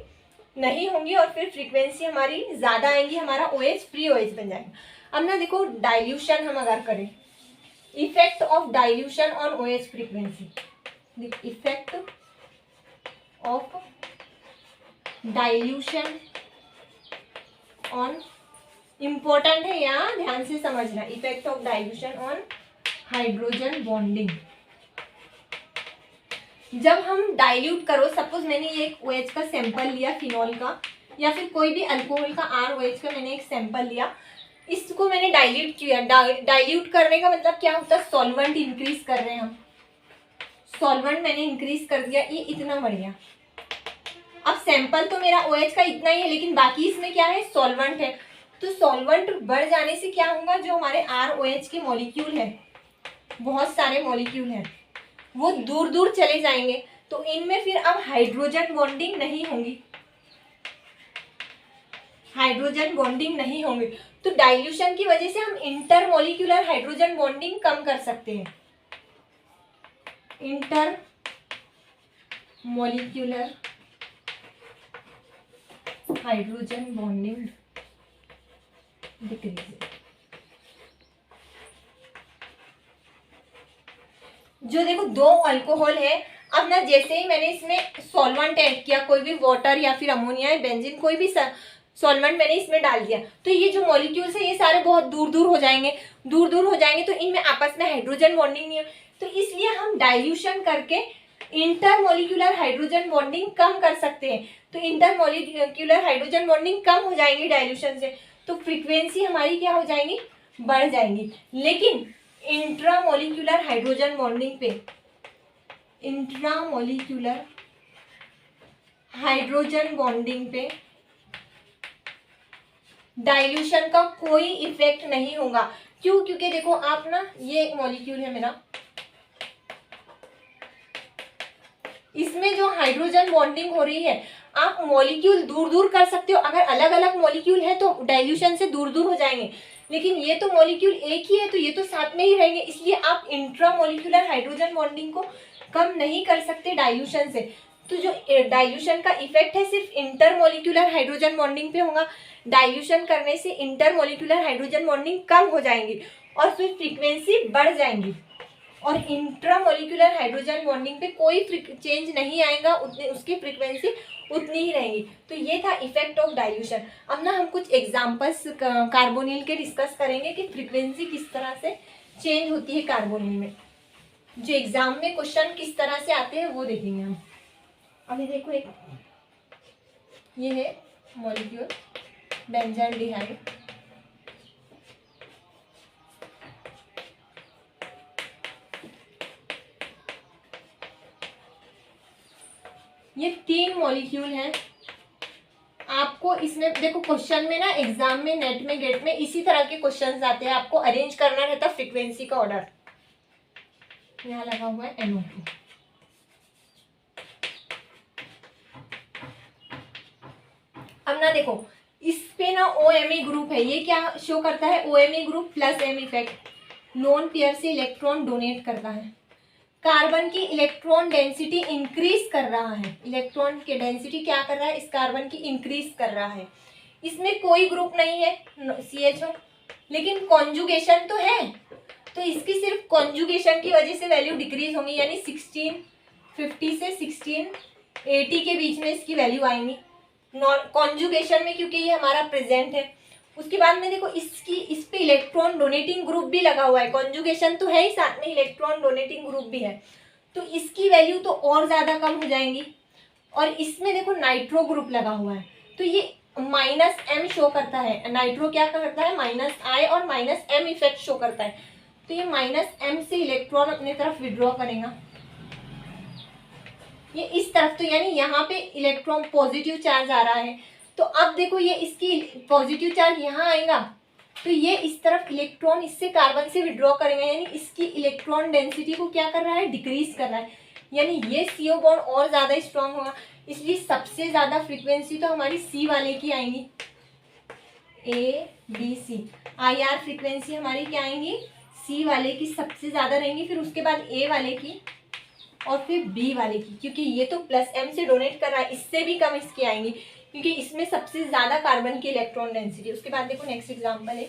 S1: नहीं होंगी और फिर फ्रीक्वेंसी हमारी ज़्यादा आएंगी, हमारा OH फ्री OH बन जाएगा। अब ना देखो डाइल्यूशन हम अगर करें, effect of dilution on OH frequency, effect of dilution on, important है यहाँ ध्यान से समझना, effect of dilution on hydrogen bonding. जब हम डाइल्यूट करो, सपोज मैंने ये एक OH का सैंपल लिया फिनॉल का, या फिर कोई भी अल्कोहल का ROH का मैंने एक सैंपल लिया, इसको मैंने डाइल्यूट किया। डाइल्यूट करने का मतलब क्या होता है, सॉल्वेंट इंक्रीज कर रहे हैं हम, सॉल्वेंट मैंने इंक्रीज कर दिया, ये इतना बढ़ गया। अब सैंपल तो मेरा OH का इतना ही है, लेकिन बाकी इसमें क्या है, सॉल्वेंट है। तो सॉल्वेंट बढ़ जाने से क्या होगा, जो हमारे ROH के मॉलिक्यूल है, बहुत सारे मॉलिक्यूल हैं, वो दूर दूर चले जाएंगे, तो इनमें फिर अब हाइड्रोजन बॉन्डिंग नहीं होंगी, हाइड्रोजन बॉन्डिंग नहीं होंगी। तो डाइल्यूशन की वजह से हम इंटरमॉलिक्यूलर हाइड्रोजन बॉन्डिंग कम कर सकते हैं, इंटरमॉलिक्यूलर हाइड्रोजन बॉन्डिंग डिक्रीज। जो देखो दो अल्कोहल है, अब ना जैसे ही मैंने इसमें सॉल्वेंट ऐड किया, कोई भी वाटर या फिर अमोनिया या बेंजीन, कोई भी सॉल्वेंट मैंने इसमें डाल दिया, तो ये जो मॉलिक्यूल्स है ये सारे बहुत दूर दूर हो जाएंगे, दूर दूर हो जाएंगे, तो इनमें आपस में हाइड्रोजन बॉन्डिंग नहीं है। तो इसलिए हम डाइल्यूशन करके इंटरमॉलिक्यूलर हाइड्रोजन बॉन्डिंग कम कर सकते हैं। तो इंटरमॉलिक्यूलर हाइड्रोजन बॉन्डिंग कम हो जाएंगी डाइल्यूशन से, तो फ्रीक्वेंसी हमारी क्या हो जाएंगी, बढ़ जाएंगी। लेकिन इंट्रामॉलिक्यूलर हाइड्रोजन बॉन्डिंग पे, इंट्रामॉलिक्यूलर हाइड्रोजन बॉन्डिंग पे डाइल्यूशन का कोई इफेक्ट नहीं होगा। क्यों? क्योंकि देखो आप ना, ये एक मॉलिक्यूल है मेरा, इसमें जो हाइड्रोजन बॉन्डिंग हो रही है, आप मॉलिक्यूल दूर दूर कर सकते हो। अगर अलग अलग मॉलिक्यूल है तो डाइल्यूशन से दूर दूर हो जाएंगे, लेकिन ये तो मॉलिक्यूल एक ही है, तो ये तो साथ में ही रहेंगे, इसलिए आप इंट्रामॉलिक्यूलर हाइड्रोजन बॉन्डिंग को कम नहीं कर सकते डाइल्यूशन से। तो जो डाइल्यूशन का इफेक्ट है सिर्फ इंटरमॉलिक्यूलर हाइड्रोजन बॉन्डिंग पे होगा। डाइल्यूशन करने से इंटरमॉलिक्यूलर हाइड्रोजन बॉन्डिंग कम हो जाएंगी और फिर फ्रीक्वेंसी बढ़ जाएंगी। और इंट्रामोलिकुलर हाइड्रोजन बॉन्डिंग पे कोई चेंज नहीं आएगा, उतने उसकी फ्रीक्वेंसी उतनी ही रहेगी। तो ये था इफेक्ट ऑफ डाइल्यूशन। अब ना हम कुछ एग्जांपल्स कार्बोनिल के डिस्कस करेंगे कि फ्रीक्वेंसी किस तरह से चेंज होती है कार्बोनिल में। जो एग्जाम में क्वेश्चन किस तरह से आते हैं वो देखेंगे हम। अभी देखो एक ये है मॉलिक्यूल बेंजाल्डिहाइड, ये 3 मॉलिक्यूल हैं। आपको इसमें देखो क्वेश्चन में ना एग्जाम में नेट में गेट में इसी तरह के क्वेश्चंस आते हैं, आपको अरेंज करना रहता है फ्रीक्वेंसी का ऑर्डर। यहाँ लगा हुआ है NO2। अब ना देखो इस पे ना OMe ग्रुप है, ये क्या शो करता है, OMe group plus M effect, lone pair से इलेक्ट्रॉन डोनेट करता है। कार्बन की इलेक्ट्रॉन डेंसिटी इंक्रीज कर रहा है, इलेक्ट्रॉन की डेंसिटी क्या कर रहा है, इस कार्बन की इंक्रीज कर रहा है। इसमें कोई ग्रुप नहीं है CHO, लेकिन कॉन्जुगेशन तो है, तो इसकी सिर्फ कॉन्जुगेशन की वजह से वैल्यू डिक्रीज होंगी, यानी 1650 से 1680 के बीच में इसकी वैल्यू आएंगी कॉन्जुगेशन में, क्योंकि ये हमारा प्रेजेंट है। उसके बाद में देखो इस पे इलेक्ट्रॉन डोनेटिंग ग्रुप भी लगा हुआ है, कॉन्जुगेशन तो है ही, साथ में इलेक्ट्रॉन डोनेटिंग ग्रुप भी है, तो इसकी वैल्यू तो और ज़्यादा कम हो जाएंगी। और इसमें देखो नाइट्रो ग्रुप लगा हुआ है, तो ये -M शो करता है, नाइट्रो क्या करता है -I और -M इफेक्ट शो करता है, तो ये -M से इलेक्ट्रॉन अपने तरफ विड्रॉ करेगा, ये इस तरफ, तो यानी यहाँ पे इलेक्ट्रॉन पॉजिटिव चार्ज आ रहा है। तो अब देखो ये इसकी पॉजिटिव चार्ज यहाँ आएगा, तो ये इस तरफ इलेक्ट्रॉन इससे कार्बन से विड्रॉ करेंगे, यानी इसकी इलेक्ट्रॉन डेंसिटी को क्या कर रहा है, डिक्रीज कर रहा है, यानी ये CO बॉन्ड और ज़्यादा स्ट्रॉन्ग होगा। इसलिए सबसे ज़्यादा फ्रीक्वेंसी तो हमारी C वाले की आएंगी, ABC IR फ्रीक्वेंसी हमारी क्या आएंगी, C वाले की सबसे ज़्यादा रहेंगी, फिर उसके बाद A वाले की और फिर B वाले की, क्योंकि ये तो +M से डोनेट कर रहा है, इससे भी कम इसकी आएंगी, क्योंकि इसमें सबसे ज़्यादा कार्बन की इलेक्ट्रॉन डेंसिटी। उसके बाद देखो नेक्स्ट एग्जांपल है,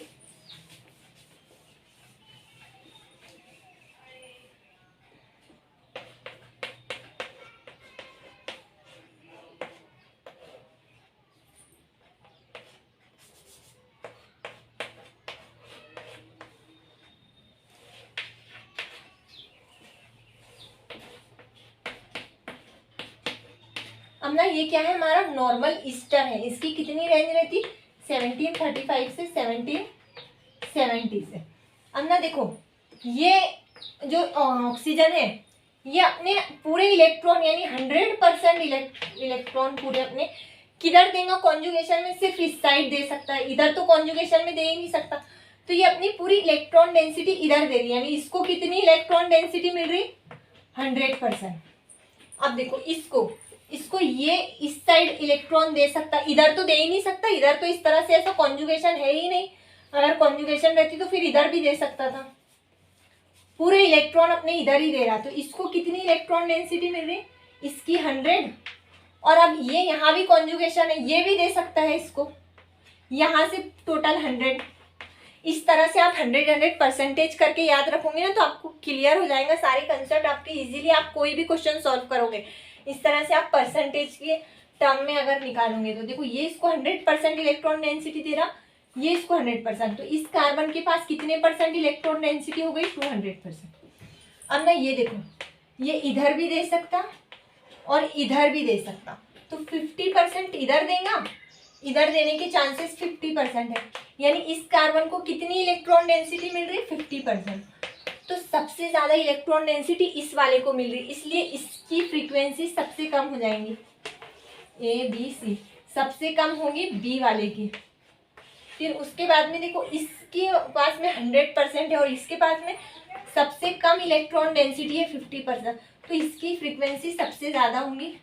S1: अब ना ये क्या है, हमारा नॉर्मल ईस्टर है, इसकी कितनी रेंज रहती, 1735 से 1770 से। अब ना देखो ये जो ऑक्सीजन है, ये अपने पूरे इलेक्ट्रॉन यानी 100% इलेक्ट्रॉन पूरे अपने किधर देगा कॉन्जुगेशन में, सिर्फ इस साइड दे सकता है, इधर तो कॉन्जुगेशन में दे ही नहीं सकता, तो ये अपनी पूरी इलेक्ट्रॉन डेंसिटी इधर दे रही है, यानी इसको कितनी इलेक्ट्रॉन डेंसिटी मिल रही, 100%। अब देखो इसको ये इस साइड इलेक्ट्रॉन दे सकता, इधर तो दे ही नहीं सकता, इधर तो इस तरह से ऐसा कॉन्जुगेशन है ही नहीं, अगर कॉन्जुगेशन रहती तो फिर इधर भी दे सकता था, पूरे इलेक्ट्रॉन अपने इधर ही दे रहा, तो इसको कितनी इलेक्ट्रॉन डेंसिटी मिल रही, इसकी 100। और अब ये यहाँ भी कॉन्जुगेशन है, ये भी दे सकता है इसको, यहाँ से टोटल 100। इस तरह से आप 100% करके याद रखोगे ना, तो आपको क्लियर हो जाएगा सारे कंसेप्ट आपके, इजीली आप कोई भी क्वेश्चन सॉल्व करोगे। इस तरह से आप परसेंटेज के टर्म में अगर निकालोगे, तो देखो ये इसको 100% इलेक्ट्रॉन डेंसिटी दे रहा, ये इसको 100%, तो इस कार्बन के पास कितने % इलेक्ट्रॉन डेंसिटी हो गई, 200%। अब ना ये देखो ये इधर भी दे सकता और इधर भी दे सकता, तो 50% इधर देगा, इधर देने के चांसेस 50% है, यानी इस कार्बन को कितनी इलेक्ट्रॉन डेंसिटी मिल रही है, 50%। तो सबसे ज़्यादा इलेक्ट्रॉन डेंसिटी इस वाले को मिल रही, इसलिए इसकी फ्रीक्वेंसी सबसे कम हो जाएंगी, ABC सबसे कम होगी B वाले की। फिर उसके बाद में देखो इसके पास में 100% है और इसके पास में सबसे कम इलेक्ट्रॉन डेंसिटी है 50%, तो इसकी फ्रीक्वेंसी सबसे ज़्यादा होंगी,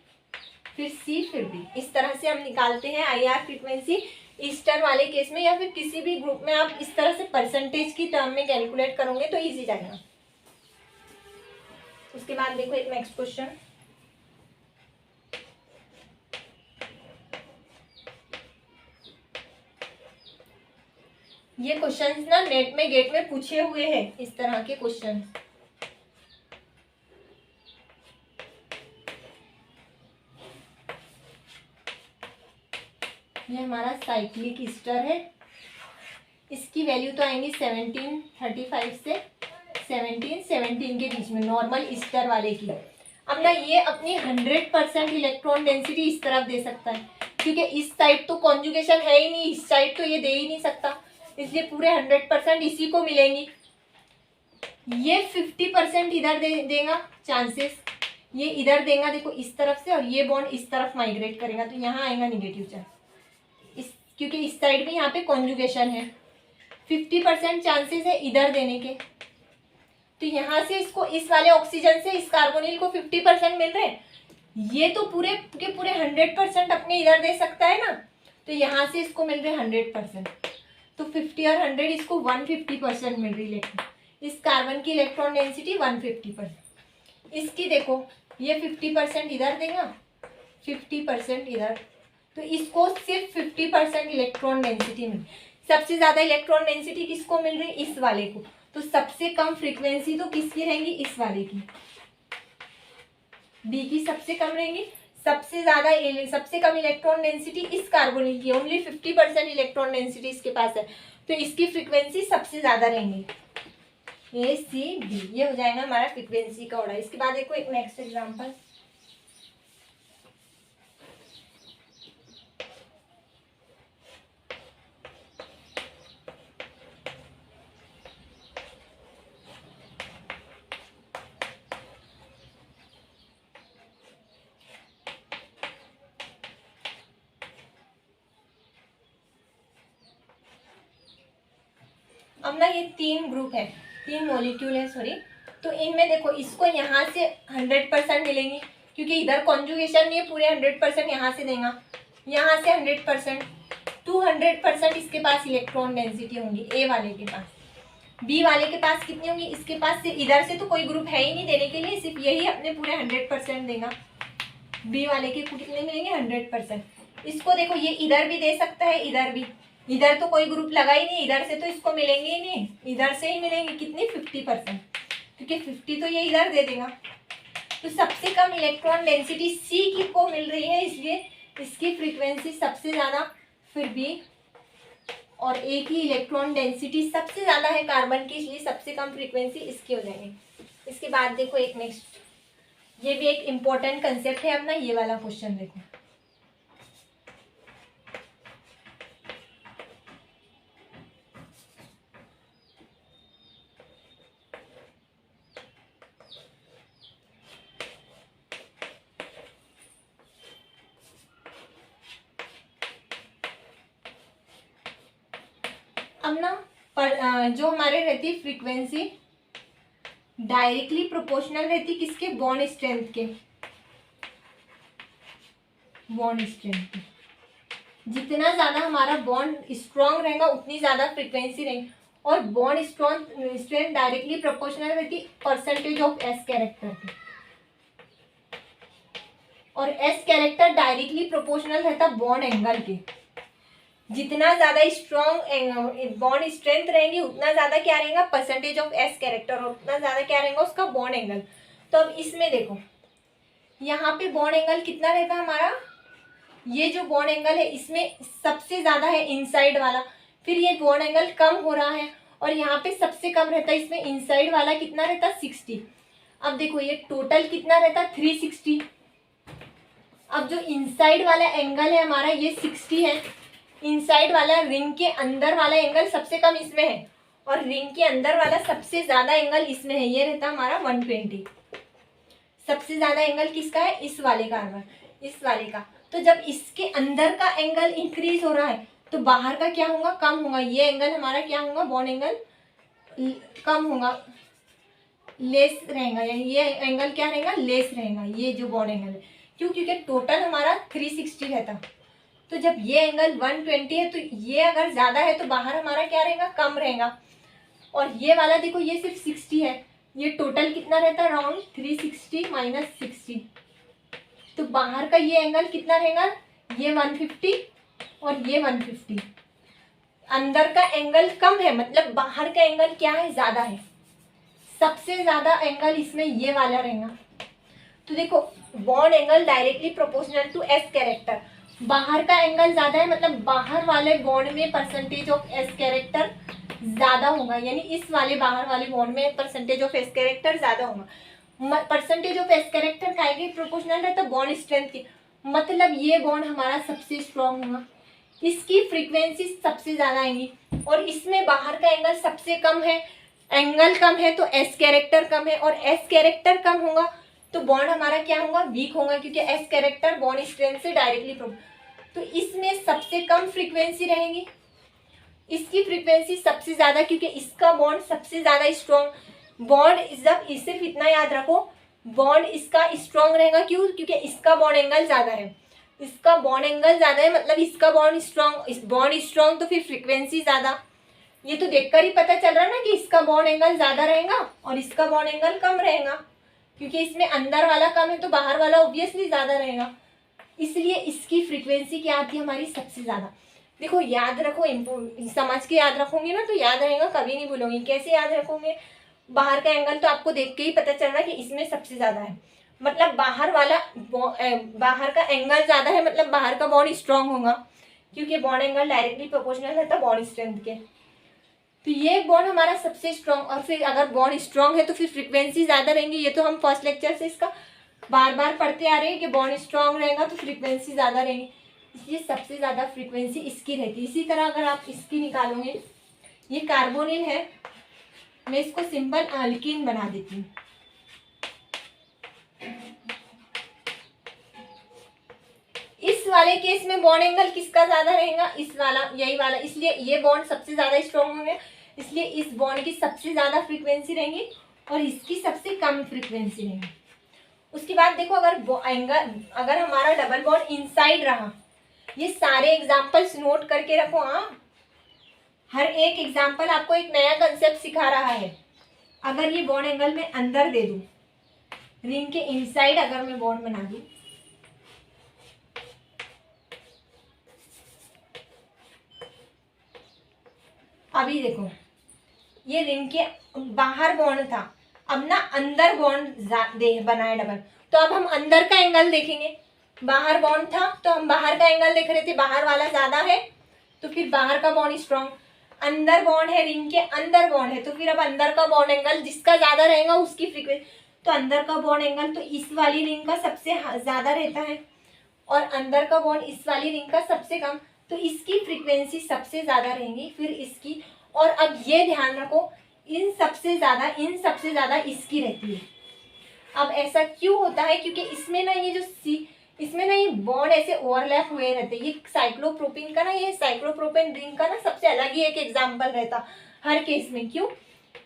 S1: फिर C फिर B। इस तरह से हम निकालते हैं IR फ्रीक्वेंसी ईस्टर वाले केस में, या फिर किसी भी ग्रुप में आप इस तरह से परसेंटेज की टर्म में कैलकुलेट करोगे तो इजी जाएगा। उसके बाद देखो एक नेक्स्ट क्वेश्चन, ये क्वेश्चंस ना नेट में गेट में पूछे हुए हैं, इस तरह के क्वेश्चन। ये हमारा साइक्लिक ईस्टर है, इसकी वैल्यू तो आएंगी 1735 से 1717 के बीच में, नॉर्मल ईस्टर वाले की। अब ना ये अपनी 100% इलेक्ट्रॉन डेंसिटी इस तरफ दे सकता है, क्योंकि इस साइड तो कॉन्जुगेशन है ही नहीं, इस साइड तो ये दे ही नहीं सकता, इसलिए पूरे 100% इसी को मिलेंगी। ये 50% इधर देगा चांसेस, ये इधर देगा देखो इस तरफ से, और ये बॉन्ड इस तरफ माइग्रेट करेगा, तो यहाँ आएगा निगेटिव चार्ज इस, क्योंकि इस साइड भी यहाँ पे कॉन्जुगेशन है। 50% चांसेस है इधर देने के, तो यहाँ से इसको इस वाले ऑक्सीजन से इस कार्बोनिल को 50% मिल रहे हैं, ये तो पूरे के पूरे 100% अपने इधर दे सकता है ना, तो यहाँ से इसको मिल रहे 100%, तो 50 और 100 इसको 150% मिल रही है। इस कार्बन की इलेक्ट्रॉन डेंसिटी 150%। इसकी देखो ये 50% इधर देगा, 50% इधर, तो इसको सिर्फ 50% इलेक्ट्रॉन डेंसिटी मिल। सबसे ज़्यादा इलेक्ट्रॉन डेंसिटी किसको मिल रही है? इस वाले को। तो सबसे कम फ्रीक्वेंसी तो किसकी रहेंगी? इस वाले की, बी की सबसे कम रहेंगी। सबसे कम इलेक्ट्रॉन डेंसिटी इस कार्बोनिल की, ओनली 50% इलेक्ट्रॉन डेंसिटी इसके पास है, तो इसकी फ्रीक्वेंसी सबसे ज़्यादा रहेंगी। ए सी डी, ये हो जाएगा हमारा फ्रीक्वेंसी का ऑर्डर। इसके बाद देखो एक नेक्स्ट एग्जांपल, अब ना ये 3 ग्रुप है, 3 मॉलिक्यूल है सॉरी, तो इनमें देखो इसको यहाँ से 100% मिलेंगी, क्योंकि इधर कॉन्जुगेशन नहीं है, पूरे 100% यहाँ से देगा, यहाँ से 100%, 200% इसके पास इलेक्ट्रॉन डेंसिटी होंगी ए वाले के पास। बी वाले के पास कितनी होंगी? इसके पास से इधर से तो कोई ग्रुप है ही नहीं देने के लिए, सिर्फ यही अपने पूरे 100% देगा। बी वाले के कितने मिलेंगे? 100%। इसको देखो ये इधर भी दे सकता है, इधर भी, इधर तो कोई ग्रुप लगा ही नहीं, इधर से तो इसको मिलेंगे ही नहीं, इधर से ही मिलेंगे। कितनी? 50%, क्योंकि 50 तो ये इधर दे देगा। तो सबसे कम इलेक्ट्रॉन डेंसिटी सी की को मिल रही है, इसलिए इसकी फ्रीक्वेंसी सबसे ज़्यादा, फिर बी और ए की इलेक्ट्रॉन डेंसिटी सबसे ज़्यादा है कार्बन की, इसलिए सबसे कम फ्रीक्वेंसी इसकी हो जाएगी। इसके बाद देखो एक नेक्स्ट, ये भी एक इम्पोर्टेंट कंसेप्ट है अपना, ये वाला क्वेश्चन देखो। अब ना जो हमारे रहती है फ्रीक्वेंसी डायरेक्टली प्रोपोर्शनल रहती किसके? बॉन्ड स्ट्रेंथ के, बॉन्ड स्ट्रेंथ के। जितना ज़्यादा हमारा बॉन्ड स्ट्रॉन्ग रहेगा उतनी ज़्यादा फ्रीक्वेंसी रहेगी, और बॉन्ड स्ट्रेंथ डायरेक्टली प्रोपोर्शनल रहती परसेंटेज ऑफ एस कैरेक्टर की, और एस कैरेक्टर डायरेक्टली प्रोपोर्शनल रहता बॉन्ड एंगल के। जितना ज़्यादा स्ट्रॉन्ग बॉन्ड स्ट्रेंथ रहेंगी उतना ज़्यादा क्या रहेगा? परसेंटेज ऑफ एस कैरेक्टर, और उतना ज़्यादा क्या रहेगा? उसका बॉन्ड एंगल। तो अब इसमें देखो यहाँ पे बॉन्ड एंगल कितना रहता है हमारा? ये जो बॉन्ड एंगल है इसमें सबसे ज़्यादा है इनसाइड वाला, फिर ये बॉन्ड एंगल कम हो रहा है, और यहाँ पे सबसे कम रहता है इसमें इनसाइड वाला कितना रहता? 60। अब देखो ये टोटल कितना रहता? 360। अब जो इनसाइड वाला एंगल है हमारा ये 60 है, इनसाइड वाला रिंग के अंदर वाला एंगल सबसे कम इसमें है, और रिंग के अंदर वाला सबसे ज़्यादा एंगल इसमें है, ये रहता हमारा 120। सबसे ज़्यादा एंगल किसका है? इस वाले कार्बन, इस वाले का। तो जब इसके अंदर का एंगल इंक्रीज हो रहा है तो बाहर का क्या होगा? कम होगा। ये एंगल हमारा क्या होगा? बॉन्ड एंगल कम होगा, लेस रहेगा, यानी ये एंगल क्या रहेगा? लेस रहेगा, ये जो बॉन्ड एंगल है। क्यों? क्योंकि टोटल हमारा 360 रहता, तो जब ये एंगल 120 है तो ये अगर ज़्यादा है तो बाहर हमारा क्या रहेगा? कम रहेगा। और ये वाला देखो ये सिर्फ 60 है, ये टोटल कितना रहता है? अराउंड 360 माइनस 60, तो बाहर का ये एंगल कितना रहेगा? ये 150 और ये 150। अंदर का एंगल कम है, मतलब बाहर का एंगल क्या है? ज़्यादा है। सबसे ज़्यादा एंगल इसमें ये वाला रहेगा। तो देखो bond angle directly proportional to S character, बाहर का एंगल ज़्यादा है, मतलब बाहर वाले बॉन्ड में परसेंटेज ऑफ एस कैरेक्टर ज़्यादा होगा, यानी इस वाले बाहर वाले बॉन्ड में परसेंटेज ऑफ एस कैरेक्टर ज़्यादा होगा। परसेंटेज ऑफ एस कैरेक्टर काएगी प्रोपोर्शनल रहता है बॉन्ड स्ट्रेंथ की, मतलब ये बॉन्ड हमारा सबसे स्ट्रॉन्ग होगा, इसकी फ्रीक्वेंसी सबसे ज़्यादा आएगी। और इसमें बाहर का एंगल सबसे कम है, एंगल कम है तो एस कैरेक्टर कम है, और एस कैरेक्टर कम होगा तो बॉन्ड हमारा क्या होगा, वीक होगा, क्योंकि एस कैरेक्टर बॉन्ड स्ट्रेंथ से डायरेक्टली तो इसमें सबसे कम फ्रीक्वेंसी रहेगी, इसकी फ्रीक्वेंसी सबसे ज़्यादा, क्योंकि इसका बॉन्ड सबसे ज़्यादा स्ट्रॉन्ग बॉन्ड, जब सिर्फ इतना याद रखो बॉन्ड इसका स्ट्रॉन्ग रहेगा, क्यों, क्योंकि इसका बॉन्ड एंगल ज़्यादा है, इसका बॉन्ड एंगल ज़्यादा है, मतलब इसका बॉन्ड स्ट्रॉन्ग तो फिर फ्रीक्वेंसी ज़्यादा। ये तो देखकर ही पता चल रहा है ना कि इसका बॉन्ड एंगल ज़्यादा रहेगा और इसका बॉन्ड एंगल कम रहेगा, क्योंकि इसमें अंदर वाला कम है तो बाहर वाला ऑब्वियसली ज़्यादा रहेगा, इसलिए इसकी फ्रीक्वेंसी क्या आती है हमारी सबसे ज़्यादा। देखो याद रखो, समझ के याद रखोगे ना तो याद रहेगा, कभी नहीं भूलोगे। कैसे याद रखोगे, बाहर का एंगल तो आपको देख के ही पता चल रहा है कि इसमें सबसे ज़्यादा है, मतलब बाहर का एंगल ज़्यादा है, मतलब बाहर का बॉन्ड स्ट्रॉन्ग होगा, क्योंकि बॉन्ड एंगल डायरेक्टली प्रोपोर्शनल रहता है बॉन्ड स्ट्रेंथ के। तो ये बॉन्ड हमारा सबसे स्ट्रॉन्ग, और फिर अगर बॉन्ड स्ट्रॉन्ग है तो फिर फ्रीक्वेंसी ज़्यादा रहेंगी। ये तो हम फर्स्ट लेक्चर से इसका बार बार पढ़ते आ रहे हैं कि बॉन्ड स्ट्रॉन्ग रहेगा तो फ्रीक्वेंसी ज़्यादा रहेगी, इसलिए सबसे ज़्यादा फ्रीक्वेंसी इसकी रहती है। इसी तरह अगर आप इसकी निकालोगे, ये कार्बोनिल है, मैं इसको सिंपल अल्कीन बना देती हूँ। इस वाले केस में बॉन्ड एंगल किसका ज़्यादा रहेगा, इस वाला, यही वाला, इसलिए ये बॉन्ड सबसे ज़्यादा स्ट्रॉन्ग होंगे, इसलिए इस बॉन्ड की सबसे ज़्यादा फ्रीक्वेंसी रहेंगी और इसकी सबसे कम फ्रीक्वेंसी रहेगी। उसके बाद देखो, अगर हमारा डबल बॉन्ड इनसाइड रहा, ये सारे एग्जाम्पल्स नोट करके रखो। हाँ, हर एक एग्जाम्पल आपको एक नया कंसेप्ट सिखा रहा है। अगर ये बॉन्ड एंगल में अंदर दे दूं, रिंग के इनसाइड अगर मैं बॉन्ड बना दूं, अभी देखो ये रिंग के बाहर बॉन्ड था, अब ना अंदर बॉन्ड बनाए डबल, तो अब हम अंदर का एंगल देखेंगे। बाहर बॉन्ड था तो हम बाहर का एंगल देख रहे थे, बाहर वाला ज़्यादा है तो फिर बाहर का बॉन्ड स्ट्रॉन्ग, अंदर बॉन्ड है, रिंग के अंदर बॉन्ड है, तो फिर अब अंदर का बॉन्ड एंगल जिसका ज़्यादा रहेगा उसकी फ्रीक्वेंसी, तो अंदर का बॉन्ड एंगल तो इस वाली रिंग का सबसे ज़्यादा रहता है और अंदर का बॉन्ड इस वाली रिंग का सबसे कम, तो इसकी फ्रीक्वेंसी सबसे ज़्यादा रहेंगी, फिर इसकी। और अब ये ध्यान रखो, इन सबसे ज़्यादा इसकी रहती है। अब ऐसा क्यों होता है, क्योंकि इसमें ना ये बॉन्ड ऐसे ओवरलैप हुए रहते हैं। ये साइक्लोप्रोपेन का ना, ये साइक्लोप्रोपेन रिंग का ना सबसे अलग ही एक एग्जाम्पल रहता हर केस में। क्यों,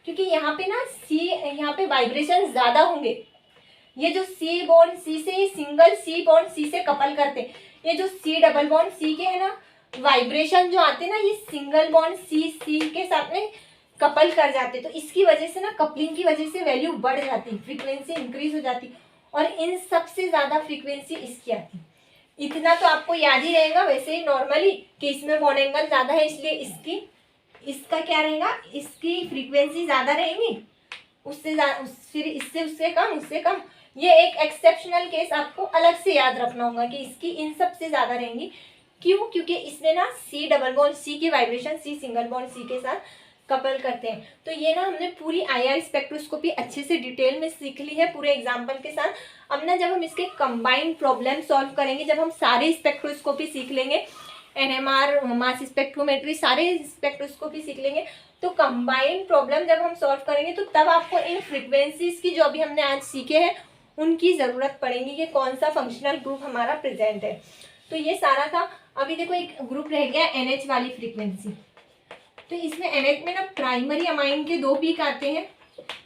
S1: क्योंकि यहाँ पे ना यहाँ पे वाइब्रेशन ज़्यादा होंगे। ये जो सी बॉन्ड सी से, ये सिंगल सी बॉन्ड सी से कपल करते हैं, ये जो सी डबल बॉन्ड सी के है ना, वाइब्रेशन जो आते हैं ना, ये सिंगल बॉन्ड सी के साथ में कपल कर जाते, तो इसकी वजह से ना, कपलिंग की वजह से वैल्यू बढ़ जाती, फ्रीक्वेंसी इंक्रीज हो जाती, और इन सबसे ज़्यादा फ्रीक्वेंसी इसकी आती। इतना तो आपको याद ही रहेगा वैसे ही नॉर्मली कि इसमें बॉन्ड एंगल ज़्यादा है, इसलिए इसका क्या रहेगा, इसकी फ्रीक्वेंसी ज़्यादा रहेगी, फिर इससे उससे कम। ये एक एक्सेप्शनल केस आपको अलग से याद रखना होगा कि इसकी इन सबसे ज़्यादा रहेंगी। क्यों, क्योंकि इसमें ना सी डबल बॉन्ड सी की vibration C single bond C के साथ कपल करते हैं। तो ये ना हमने पूरी आईआर स्पेक्ट्रोस्कोपी अच्छे से डिटेल में सीख ली है पूरे एग्जाम्पल के साथ। अब ना जब हम इसके कंबाइंड प्रॉब्लम सॉल्व करेंगे, जब हम सारे स्पेक्ट्रोस्कोपी सीख लेंगे, एनएमआर, मास स्पेक्ट्रोमेट्री, सारे स्पेक्ट्रोस्कोपी सीख लेंगे, तो कंबाइंड प्रॉब्लम जब हम सॉल्व करेंगे तो तब आपको इन फ्रीक्वेंसीज की जो अभी हमने आज सीखे हैं उनकी ज़रूरत पड़ेगी कि कौन सा फंक्शनल ग्रुप हमारा प्रेजेंट है। तो ये सारा था। अभी देखो एक ग्रुप रह गया NH वाली फ्रीक्वेंसी। तो इसमें NH में ना प्राइमरी अमाइन के 2 पीक आते हैं,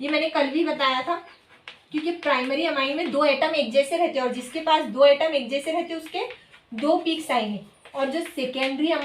S1: ये मैंने कल भी बताया था, क्योंकि प्राइमरी अमाइन में 2 एटम एक जैसे रहते हैं और जिसके पास 2 एटम एक जैसे रहते हैं उसके 2 पीक्स आएंगे, और जो सेकेंडरी अमाइन